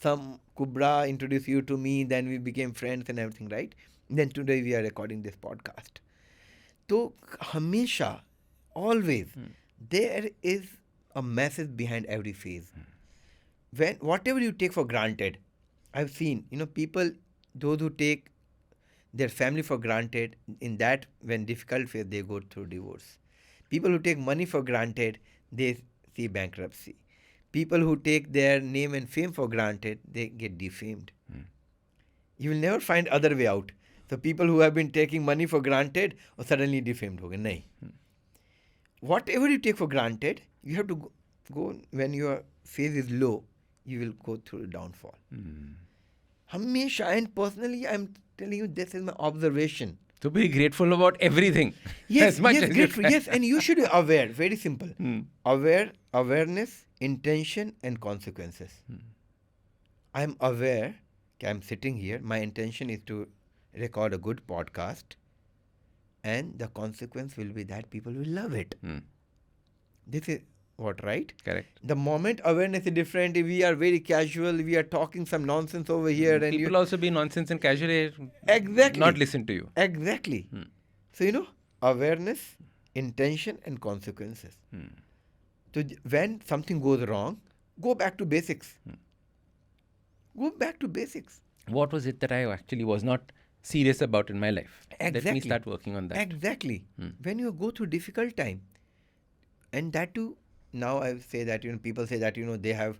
Some Kubra introduced you to me, then we became friends and everything, right? Then today we are recording this podcast. So, Hamisha, always, there is a message behind every phase. When whatever you take for granted, I've seen, people, those who take their family for granted, in that when difficult phase they go through divorce. People who take money for granted, they see bankruptcy. People who take their name and fame for granted, they get defamed. You will never find other way out. So people who have been taking money for granted or suddenly defamed ho gaye. Nahi. Whatever you take for granted, you have to go when your phase is low, you will go through downfall. Hamesha, and personally, I'm telling you, this is my observation. To be grateful about everything. Yes, as much yes, as grateful. Yes, and you should be aware. Very simple. Awareness, intention, and consequences. I'm aware. I'm sitting here. My intention is to record a good podcast, and the consequence will be that people will love it. This is what, right? Correct. The moment awareness is different, we are very casual, we are talking some nonsense over here. And people also be nonsense and casually not listen to you. Exactly. So, awareness, intention, and consequences. So, when something goes wrong, go back to basics. Go back to basics. What was it that I actually was not serious about in my life? Exactly. Let me start working on that. Exactly. When you go through difficult time, and that too, now I say that, people say that, they have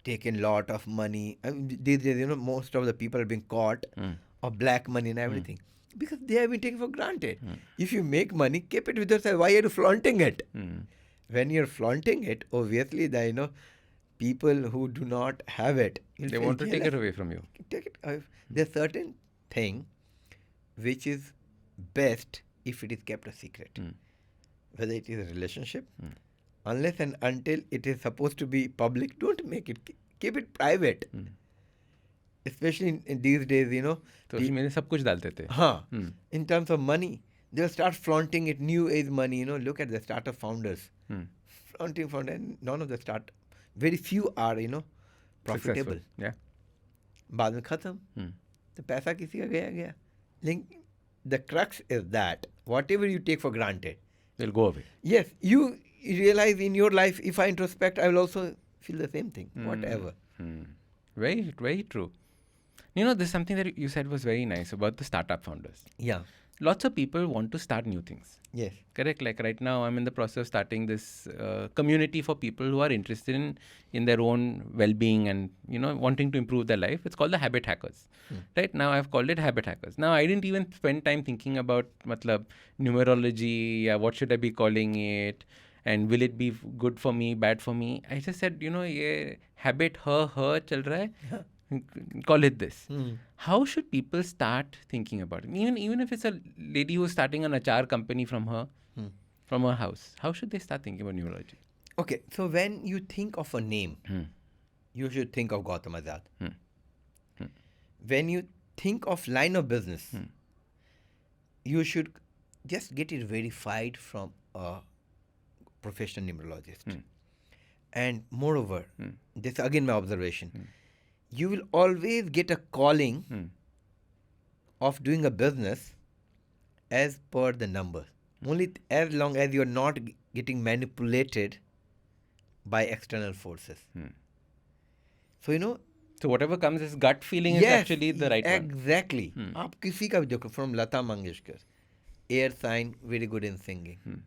taken lot of money. These days, most of the people are being caught of black money and everything. Because they have been taken for granted. If you make money, keep it with yourself. Why are you flaunting it? When you're flaunting it, obviously, people who do not have it, they want to take it away from you. Take it. There's certain thing which is best if it is kept a secret. Whether it is a relationship, unless and until it is supposed to be public, don't make it. Keep it private. Especially in these days, Social media सब कुछ डालते थे. In terms of money, they'll start flaunting it. New age money, look at the startup founders. Flaunting founder, and none of the very few are, profitable. Successful. Yeah. बाद में खत्म. तो पैसा किसी का गया. The crux is that whatever you take for granted, they'll go away. Yes, you realize in your life, if I introspect, I will also feel the same thing, whatever. Very, very true. There's something that you said was very nice about the startup founders. Yeah. lots of people want to start new things. Yes. Correct. Like right now, I'm in the process of starting this community for people who are interested in their own well-being and wanting to improve their life. It's called the Habit Hackers. Right now, I've called it Habit Hackers. Now, I didn't even spend time thinking about numerology. What should I be calling it? And will it be good for me, bad for me? I just said, ye habit her chal raha hai. Call it this. How should people start thinking about it? Even if it's a lady who's starting an achar company from her house, how should they start thinking about numerology? Okay, so when you think of a name, you should think of Gautham Azad. When you think of line of business, you should just get it verified from a professional numerologist. And moreover, this is again my observation, you will always get a calling of doing a business as per the numbers. Only as long as you are not getting manipulated by external forces. So, so whatever comes as gut feeling is actually the right one. Exactly. आप किसी का भी देखो, from Lata Mangeshkar, air sign, very good in singing.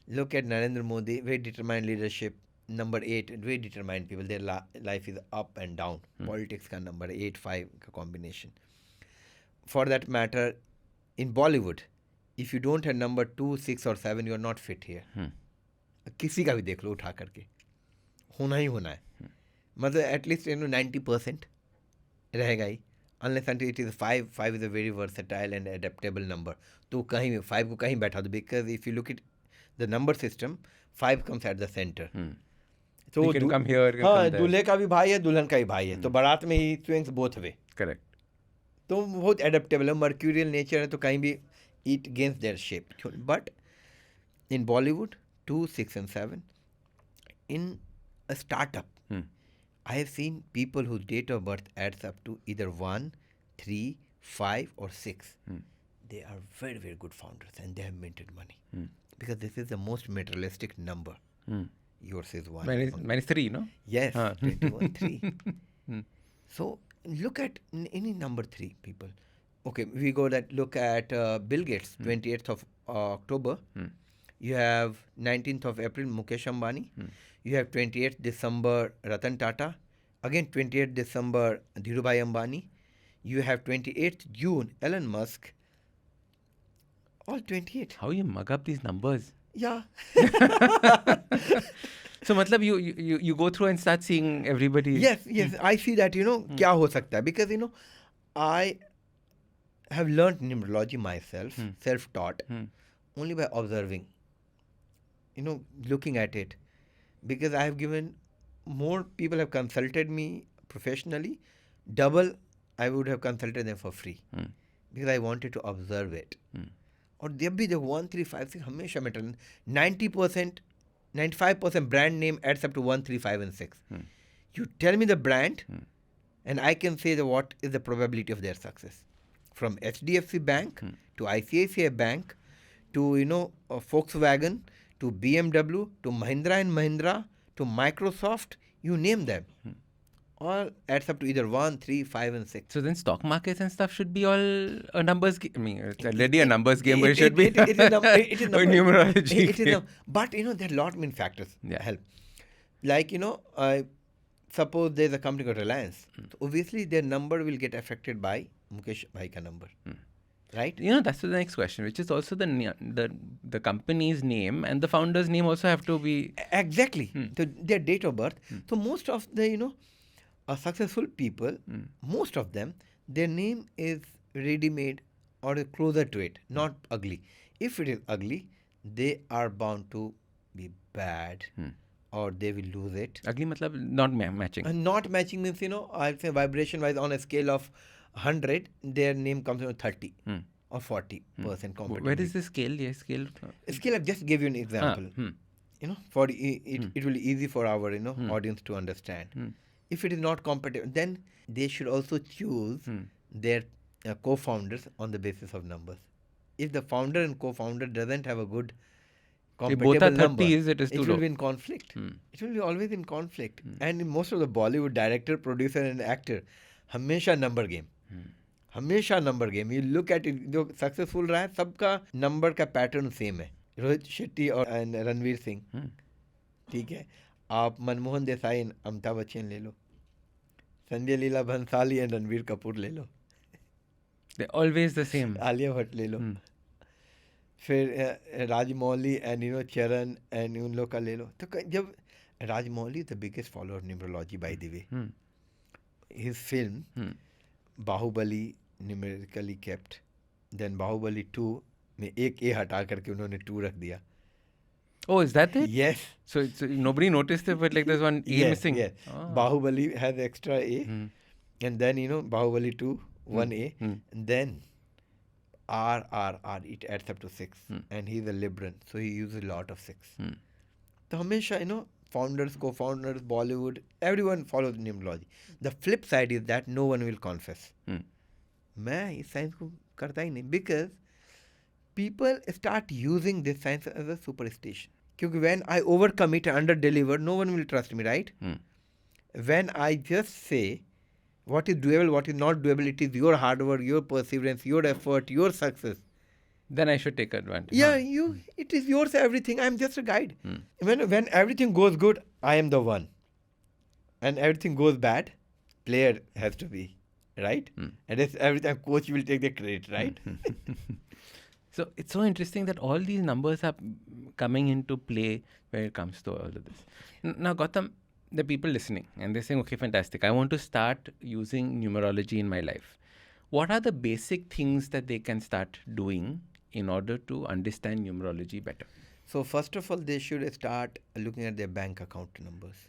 Look at Narendra Modi, very determined leadership. Number 8, very determined people. Their life is up and down. Politics का number 8, 5 का combination. For that matter, in Bollywood, if you don't have number 2, 6 or 7, you are not fit here. किसी का भी देख लो उठा करके, होना ही होना है. मतलब at least 90% रहेगा ही. Unless until it is 5 is a very versatile and adaptable number. तो कहीं भी 5 को कहीं बैठा दो, because if you look at the number system, 5 comes at the center. So you can come here, you can come there. दूल्हे का भी भाई है, दुल्हन का भी भाई है, तो बारात में ही swings both way. Correct. तो बहुत adaptable है, mercurial nature है, तो कहीं भी it gains their shape. But in Bollywood, 2, 6 and 7, in a startup, I have seen people whose date of birth adds up to either 1, 3, 5 or 6. They are very, very good founders and they have minted money. Because this is the most materialistic number. Yours is 1. Mine is 3, no? Yes, 21, 3. So look at any number 3 people. Okay, we look at Bill Gates, 28th of October. You have 19th of April, Mukesh Ambani. You have 28th December, Ratan Tata. Again, 28th December, Dhirubhai Ambani. You have 28th June, Elon Musk. All 28. How you mug up these numbers? Yeah. So, matlab, you go through and start seeing everybody. Yes. I see that, kya ho sakta hai? Because, I have learned numerology myself, self-taught, only by observing, looking at it. Because I have given, more people have consulted me professionally, double I would have consulted them for free. Because I wanted to observe it. और जब भी देखो 1, 3, 5, 6 हमेशा matter 90%, 95% brand name adds up to 1, 3, 5 and 6. You tell me the brand and I can say what is the probability of their success. From HDFC Bank to ICICI Bank to Volkswagen to BMW to Mahindra and Mahindra to Microsoft, you name them. All adds up to either 1, 3, 5 and 6. So then stock markets and stuff should be all a numbers game. I mean, it's already a numbers game, but it should be it is numerology. It is but there are a lot many factors help. Like, suppose there's a company called Reliance. So obviously their number will get affected by Mukesh Bhai ka number. Right? That's the next question, which is also the company's name and the founder's name also have to be... Exactly. So their date of birth. So most of the, successful people, most of them, their name is ready-made or closer to it, not ugly. If it is ugly, they are bound to be bad or they will lose it. Ugly matlab not matching. Not matching means, I'll say vibration-wise on a scale of 100, their name comes to 30 or 40% compatibility. Where is the scale? Yes, scale. Scale, I just gave you an example. For it will be easy for our audience to understand. If it is not compatible, then they should also choose their co-founders on the basis of numbers. If the founder and co-founder doesn't have a good compatible both are 30s, number, it is too will low. be in conflict. It will be always in conflict. And in most of the Bollywood director, producer and actor, हमेशा number game. हमेशा number game. You look at it, जो successful रहा है सबका number का pattern same है. रोहित शेट्टी और रणवीर सिंह, ठीक है. आप मनमोहन देसाई एंड अमिताभ बच्चन ले लो, संजय लीला भंसाली एंड रणवीर कपूर ले लो, They're always the same. Alia Bhatt ले लो, फिर राजमौली एंड चरण एंड उन लोग का ले लो. तो जब Rajamouli the biggest follower numerology by the way, his film Baahubali numerically kept, then Baahubali 2 में एक ए हटा करके उन्होंने 2 रख दिया. Oh, is that it? Yes. So nobody noticed it, but like there's one A missing. Yes. Bahubali has extra A, and then Bahubali 2 1 A, and then R it adds up to 6, and he's a Libran, so he uses a lot of 6. तो हमेशा founders, co-founders, Bollywood, everyone follows numerology. The flip side is that no one will confess. मैं इस science को करता ही नहीं, because people start using this science as a superstition. क्योंकि when I overcommit and under-deliver, no one will trust me, right? When I just say what is doable, what is not doable, it is your hard work, your perseverance, your effort, your success. Then I should take advantage. Yeah, it is yours, everything. I am just a guide. When everything goes good, I am the one. And everything goes bad, player has to be, right? And every time coach will take the credit, right? So it's so interesting that all these numbers are coming into play when it comes to all of this. Now, Gautham, the people listening and they're saying, okay, fantastic, I want to start using numerology in my life. What are the basic things that they can start doing in order to understand numerology better? So first of all, they should start looking at their bank account numbers.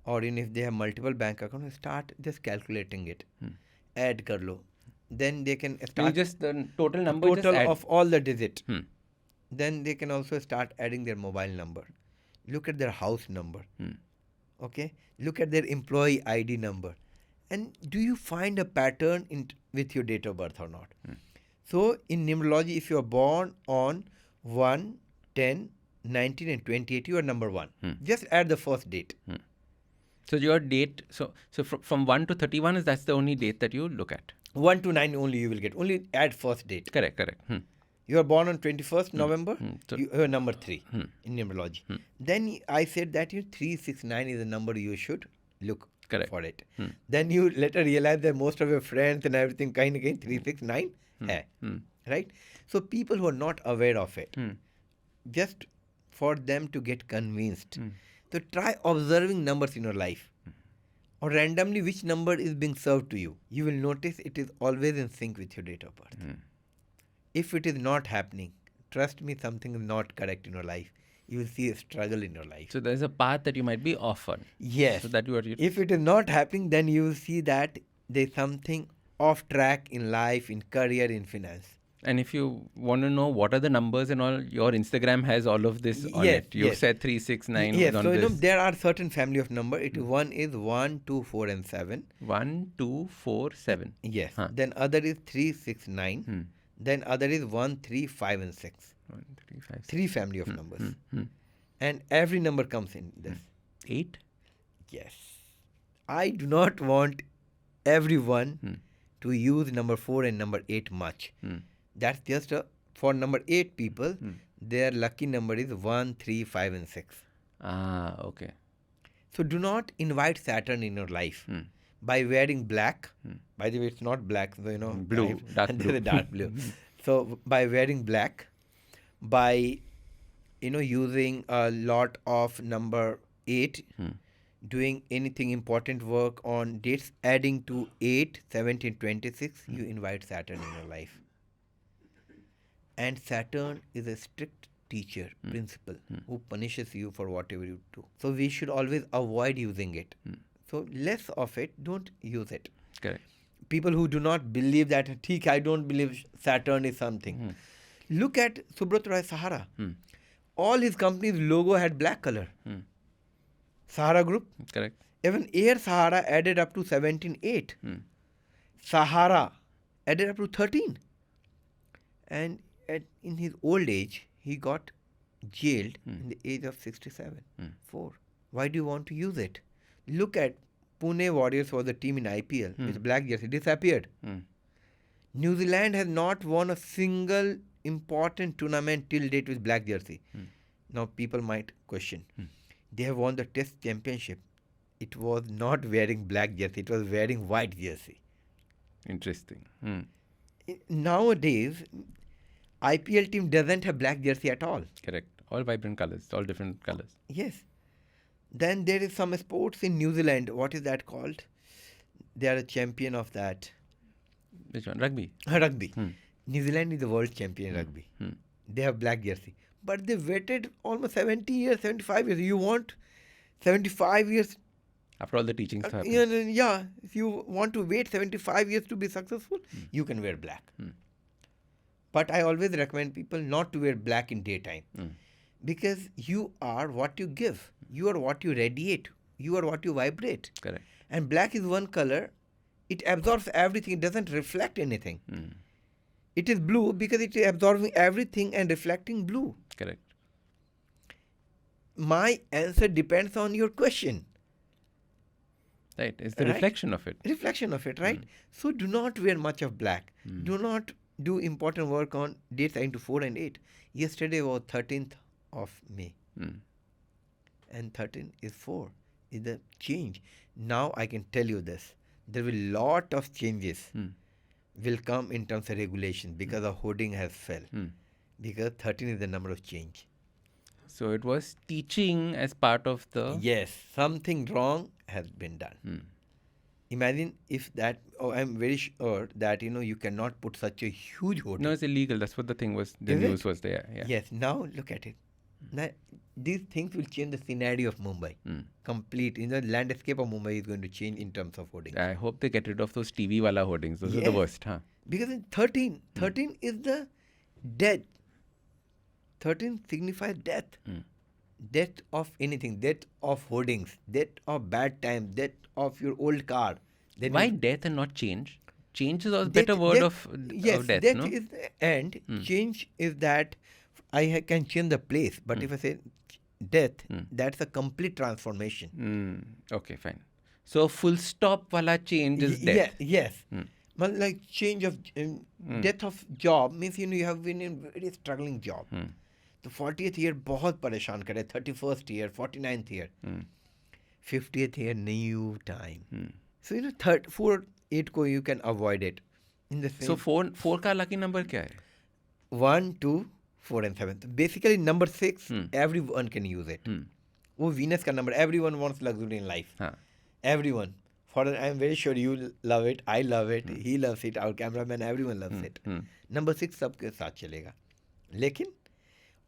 Or if they have multiple bank accounts, start just calculating it. Add kar lo. Then they can start just the total number, total just add. of all the digits. Then they can also start adding their mobile number. Look at their house number. Okay. Look at their employee ID number. And do you find a pattern with your date of birth or not? So in numerology, if you are born on 1, 10, 19 and 28, you are number 1. Just add the first date. So your date, so from 1 to 31 that's the only date that you look at. 1 to 9 only you will get. Only add first date. Correct. You are born on 21st November, so you are number 3 in numerology. Then I said that 369 is the number you should look for it. Then you later realize that most of your friends and everything kind of 369 hai. Right? So people who are not aware of it, just for them to get convinced, so try observing numbers in your life. Or randomly which number is being served to you. You will notice it is always in sync with your date of birth. If it is not happening, trust me, something is not correct in your life. You will see a struggle in your life. So there's a path that you might be off on. Yes. So that if it is not happening, then you will see that there's something off track in life, in career, in finance. And if you want to know what are the numbers and all, your Instagram has all of this on it. You've said 369 yes, on so this. there are certain family of number. One is 1, 2, 4 and 7. 1, 2, 4, 7. Yes. Then other is 3, 6, 9. Then other is 1, 3, 5 and 6. 1, 3, 5, 6. 3 family of numbers. And every number comes in this. 8? Yes. I do not want everyone to use number 4 and number 8 much. That's just for number 8 people, their lucky number is 1, 3, 5 and 6. Okay. So do not invite Saturn in your life by wearing black. By the way, it's not black, so blue, dark blue. Dark blue. So by wearing black, by using a lot of number 8, doing anything important work on dates adding to 8, 17, 26, you invite Saturn in your life. And Saturn is a strict teacher, principal, who punishes you for whatever you do. So we should always avoid using it. So less of it, don't use it. Correct. People who do not believe that, I don't believe Saturn is something. Look at Subrat Roy Sahara. All his company's logo had black color. Sahara Group. Correct. Even Air Sahara added up to 17.8. Sahara added up to 13. And in his old age, he got jailed in the age of 67. 4. Why do you want to use it? Look at Pune Warriors was the team in IPL with black jersey, disappeared. New Zealand has not won a single important tournament till date with black jersey. Now people might question. They have won the Test Championship. It was not wearing black jersey. It was wearing white jersey. Interesting. Nowadays, IPL team doesn't have black jersey at all. Correct. All vibrant colors, all different colors. Yes. Then there is some sports in New Zealand. What is that called? They are a champion of that. Which one? Rugby. Rugby. New Zealand is the world champion in rugby. They have black jersey. But they waited almost 70 years, 75 years. You want 75 years? After all the teachings happened. Yeah. If you want to wait 75 years to be successful, you can wear black. But I always recommend people not to wear black in daytime. Because you are what you give. You are what you radiate. You are what you vibrate. Correct. And black is one color. It absorbs everything. It doesn't reflect anything. It is blue because it is absorbing everything and reflecting blue. Correct. My answer depends on your question. Right. It's the reflection of it. Reflection of it, right? So do not wear much of black. Do not do important work on dates into 4 and 8. Yesterday was 13th of May. And 13 is 4. Is the change. Now I can tell you this. There will lot of changes will come in terms of regulation because the hoarding has fell. Because 13 is the number of change. So it was teaching as part of the... Yes, something wrong has been done. Imagine if that, I'm very sure that, you cannot put such a huge hoarding. No, it's illegal. That's what the thing was. The news was there. Yeah. Yes, now look at it. Now, these things will change the scenario of Mumbai. Complete. The landscape of Mumbai is going to change in terms of hoarding. I hope they get rid of those TV wala hoardings. Those are the worst, huh? Because in 13 is the death. 13 signifies death. Death of anything. Death of hoardings. Death of bad times. Death of your old car. Then why death and not change? Change is a better word of death, death no? is the end. Change is that I can change the place. But if I say death, that's a complete transformation. Okay, fine. So full stop wala change is death. Yes. But like change of death of job means you have been in very struggling job. The 40th year बहुत परेशान करे. 31st year, 49th year, 50th year new time. So 4, 8 को you can avoid it. In the same. So 4 का lucky number क्या है? 1, 2, 4 and 7. Basically number 6 everyone can use it. वो Venus का number. Everyone wants luxury in life. Everyone. I am very sure you love it. I love it. He loves it. Our cameraman, everyone loves it. Number 6 सबके साथ चलेगा. लेकिन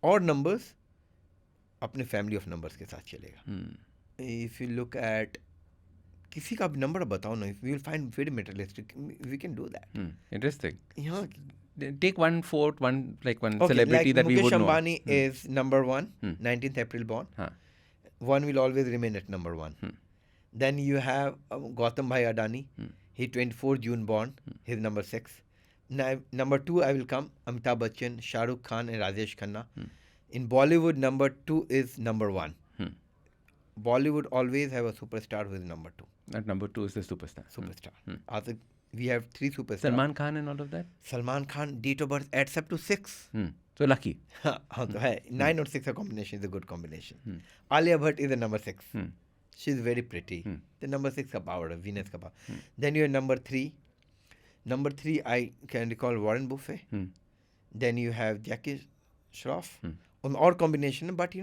और numbers अपने family of numbers के साथ चलेगा. If you look at किसी का number बताओ ना, we will find very materialistic. We can do that. Interesting. Yeah. Take one celebrity that we would know. Mukesh Ambani is number 1, 19th April born. One will always remain at number 1. Then you have Gautham Adani. He 24 June born. He's number 6. Now, number 2 I will come. Amitabh Bachchan, Shah Rukh Khan and Rajesh Khanna. In Bollywood, number 2 is number 1. Bollywood always have a superstar who is number 2. That number 2 is the superstar. Also, we have 3 superstars. Salman Khan and all of that? Salman Khan, date of birth adds up to 6. So lucky. 9 or 6 a combination is a good combination. Alia Bhatt is the number 6. She's very pretty. The number 6 ka power, Venus ka power. Then you have number 3. Number 3, I can recall Warren Buffett. Then you have Jackie Shroff. Or combination, but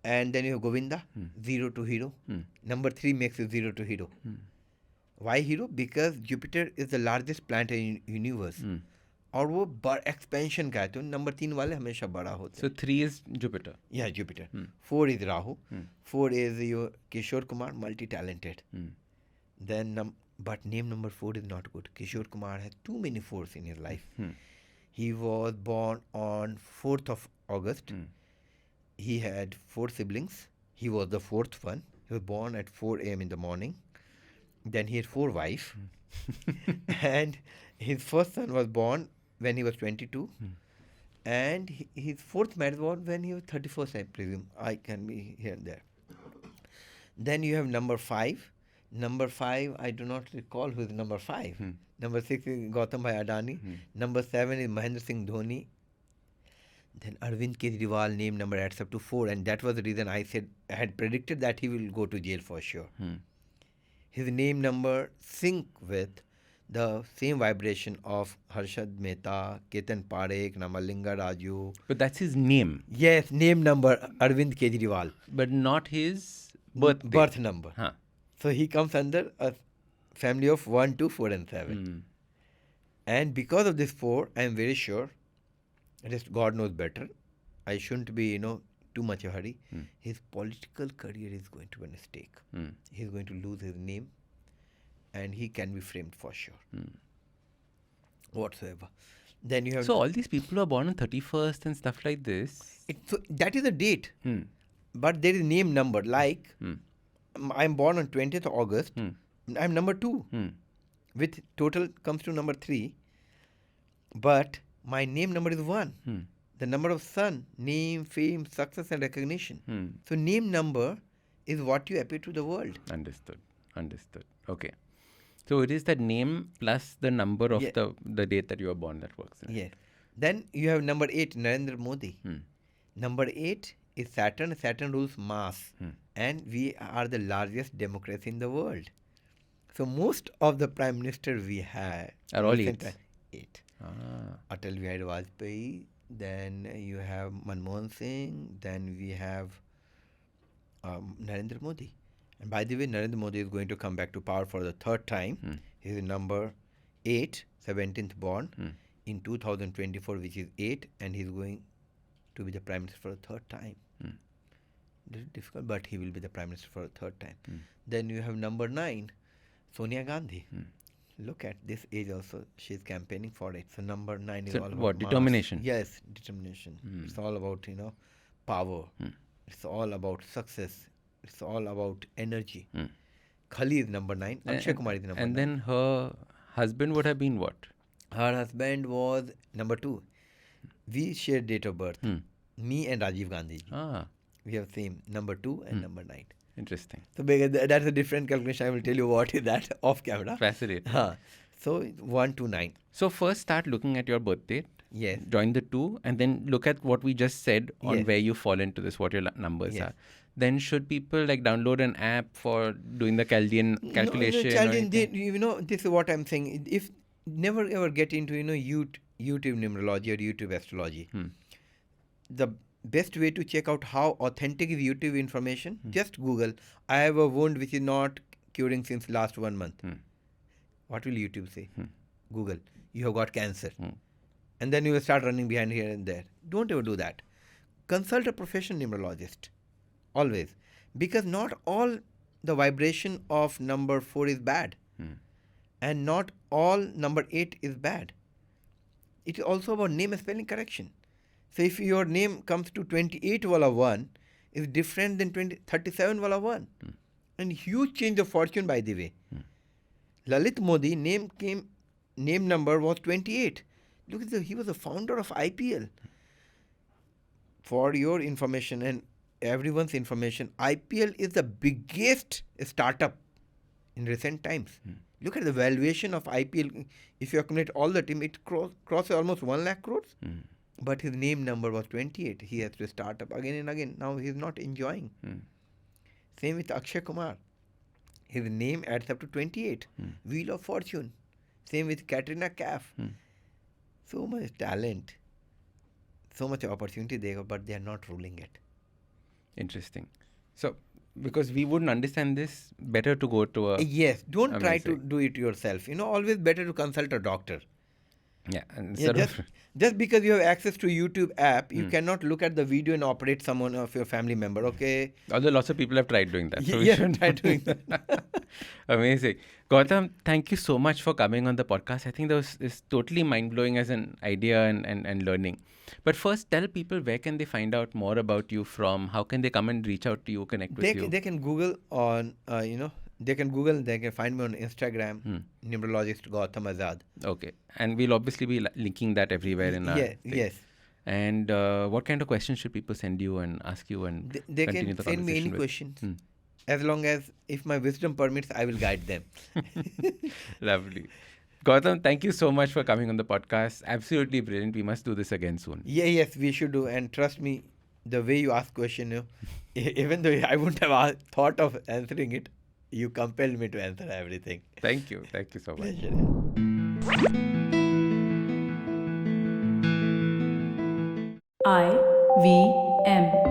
and then you have Govinda, 0 to hero. Number 3 makes you 0 to hero. Why hero? Because Jupiter is the largest planet in universe. और वो expansion का है तो number 3 वाले हमेशा बड़ा होते हैं. So 3 is Jupiter. Yeah, Jupiter. 4 is Rahu. 4 is your Kishore Kumar, multi-talented. Then but name number 4 is not good. Kishore Kumar has too many 4s in his life. He was born on 4th of August. He had 4 siblings. He was the 4th one. He was born at 4 a.m. in the morning. Then he had 4 wives. And his first son was born when he was 22. And his 4th marriage was when he was 31st, I presume. I can be here and there. Then you have number 5. Number 5, I do not recall who is number 5. Number 6 is Gautham Adani. Number 7 is Mahendra Singh Dhoni. Then Arvind Kejriwal name number adds up to 4, and that was the reason I said I had predicted that he will go to jail for sure. His name number sync with the same vibration of Harshad Mehta, Ketan Parekh, Namalinga Raju. But that's his name. Yes, name number Arvind Kejriwal. But not his birth number. Huh. So he comes under a family of 1, 2, 4 and 7. And because of this 4, I am very sure, just God knows better, I shouldn't be, too much a hurry. His political career is going to be a stake. He's going to lose his name and he can be framed for sure. Whatsoever. Then you have... So all these people who are born on 31st and stuff like this... So that is a date. But there is name number. Like, I'm born on 20th August. I'm number 2. With total comes to number 3. But my name number is 1. The number of sun, name, fame, success and recognition. So name number is what you appear to the world. Understood. Okay. So it is the name plus the number of the date that you were born that works. Right? Yes. Then you have number 8, Narendra Modi. Number 8 is Saturn. Saturn rules mass. And we are the largest democracy in the world. So most of the prime ministers we have are all 8. Atal Bihari Vajpayee. Then you have Manmohan Singh. Then we have Narendra Modi. And by the way, Narendra Modi is going to come back to power for the 3rd time. He is number 8, 17th born in 2024, which is 8, and he is going to be the prime minister for the 3rd time. This is difficult, but he will be the prime minister for the 3rd time. Then you have number 9, Sonia Gandhi. Look at this age also, she is campaigning for it. So number 9 is all about what, determination? Yes, determination. It's all about, power. It's all about success. It's all about energy. Khali is number 9. Akshay Kumar is number 9. And then her husband would have been what? Her husband was number 2. We share date of birth. Me and Rajiv Gandhi. We have same number 2 and number 9. Interesting. So that's a different calculation. I will tell you what is that off camera. Fascinating. So 1 to 9. So first start looking at your birth date. Yes. Join the 2 and then look at what we just said on where you fall into this, what your numbers are. Then should people download an app for doing the Chaldean calculation? This is what I'm saying. If never ever get into YouTube numerology or YouTube astrology. The best way to check out how authentic is YouTube information, just Google, I have a wound which is not curing since last 1 month. What will YouTube say? Google, you have got cancer. And then you will start running behind here and there. Don't ever do that. Consult a professional numerologist. Always. Because not all the vibration of number 4 is bad. And not all number 8 is bad. It is also about name and spelling correction. So if your name comes to 28 wala 1, is different than 37 wala 1. And huge change of fortune, by the way. Lalit Modi, name number was 28. Look at he was the founder of IPL. For your information and everyone's information, IPL is the biggest startup in recent times. Look at the valuation of IPL. If you accumulate all the team, it crosses almost 1 lakh crores. But his name number was 28. He has to start up again and again. Now he is not enjoying. Same with Akshay Kumar. His name adds up to 28. Wheel of Fortune. Same with Katrina Kaif. So much talent. So much opportunity they have, but they are not ruling it. Interesting. So, because we wouldn't understand this, better to go to a... Yes. Don't try to do it yourself. Always better to consult a doctor. Yeah. Just because you have access to YouTube app, you cannot look at the video and operate someone of your family member, okay? Although lots of people have tried doing that. So try doing that. Amazing. Gautham, thank you so much for coming on the podcast. I think that is totally mind-blowing as an idea and learning. But first, tell people where can they find out more about you from? How can they come and reach out to you, connect with you? They can Google on, they can find me on Instagram, Numerologist Gautham Azad. Okay. And we'll obviously be linking that everywhere in our thing. Yes. And what kind of questions should people send you and ask you and they continue can the send me any conversation with? questions. as long as if my wisdom permits, I will guide them. Lovely. Gautham, thank you so much for coming on the podcast. Absolutely brilliant. We must do this again soon. Yes, we should do. And trust me, the way you ask question, even though I wouldn't have thought of answering it, you compelled me to answer everything. Thank you. Thank you so much. Pleasure. IVM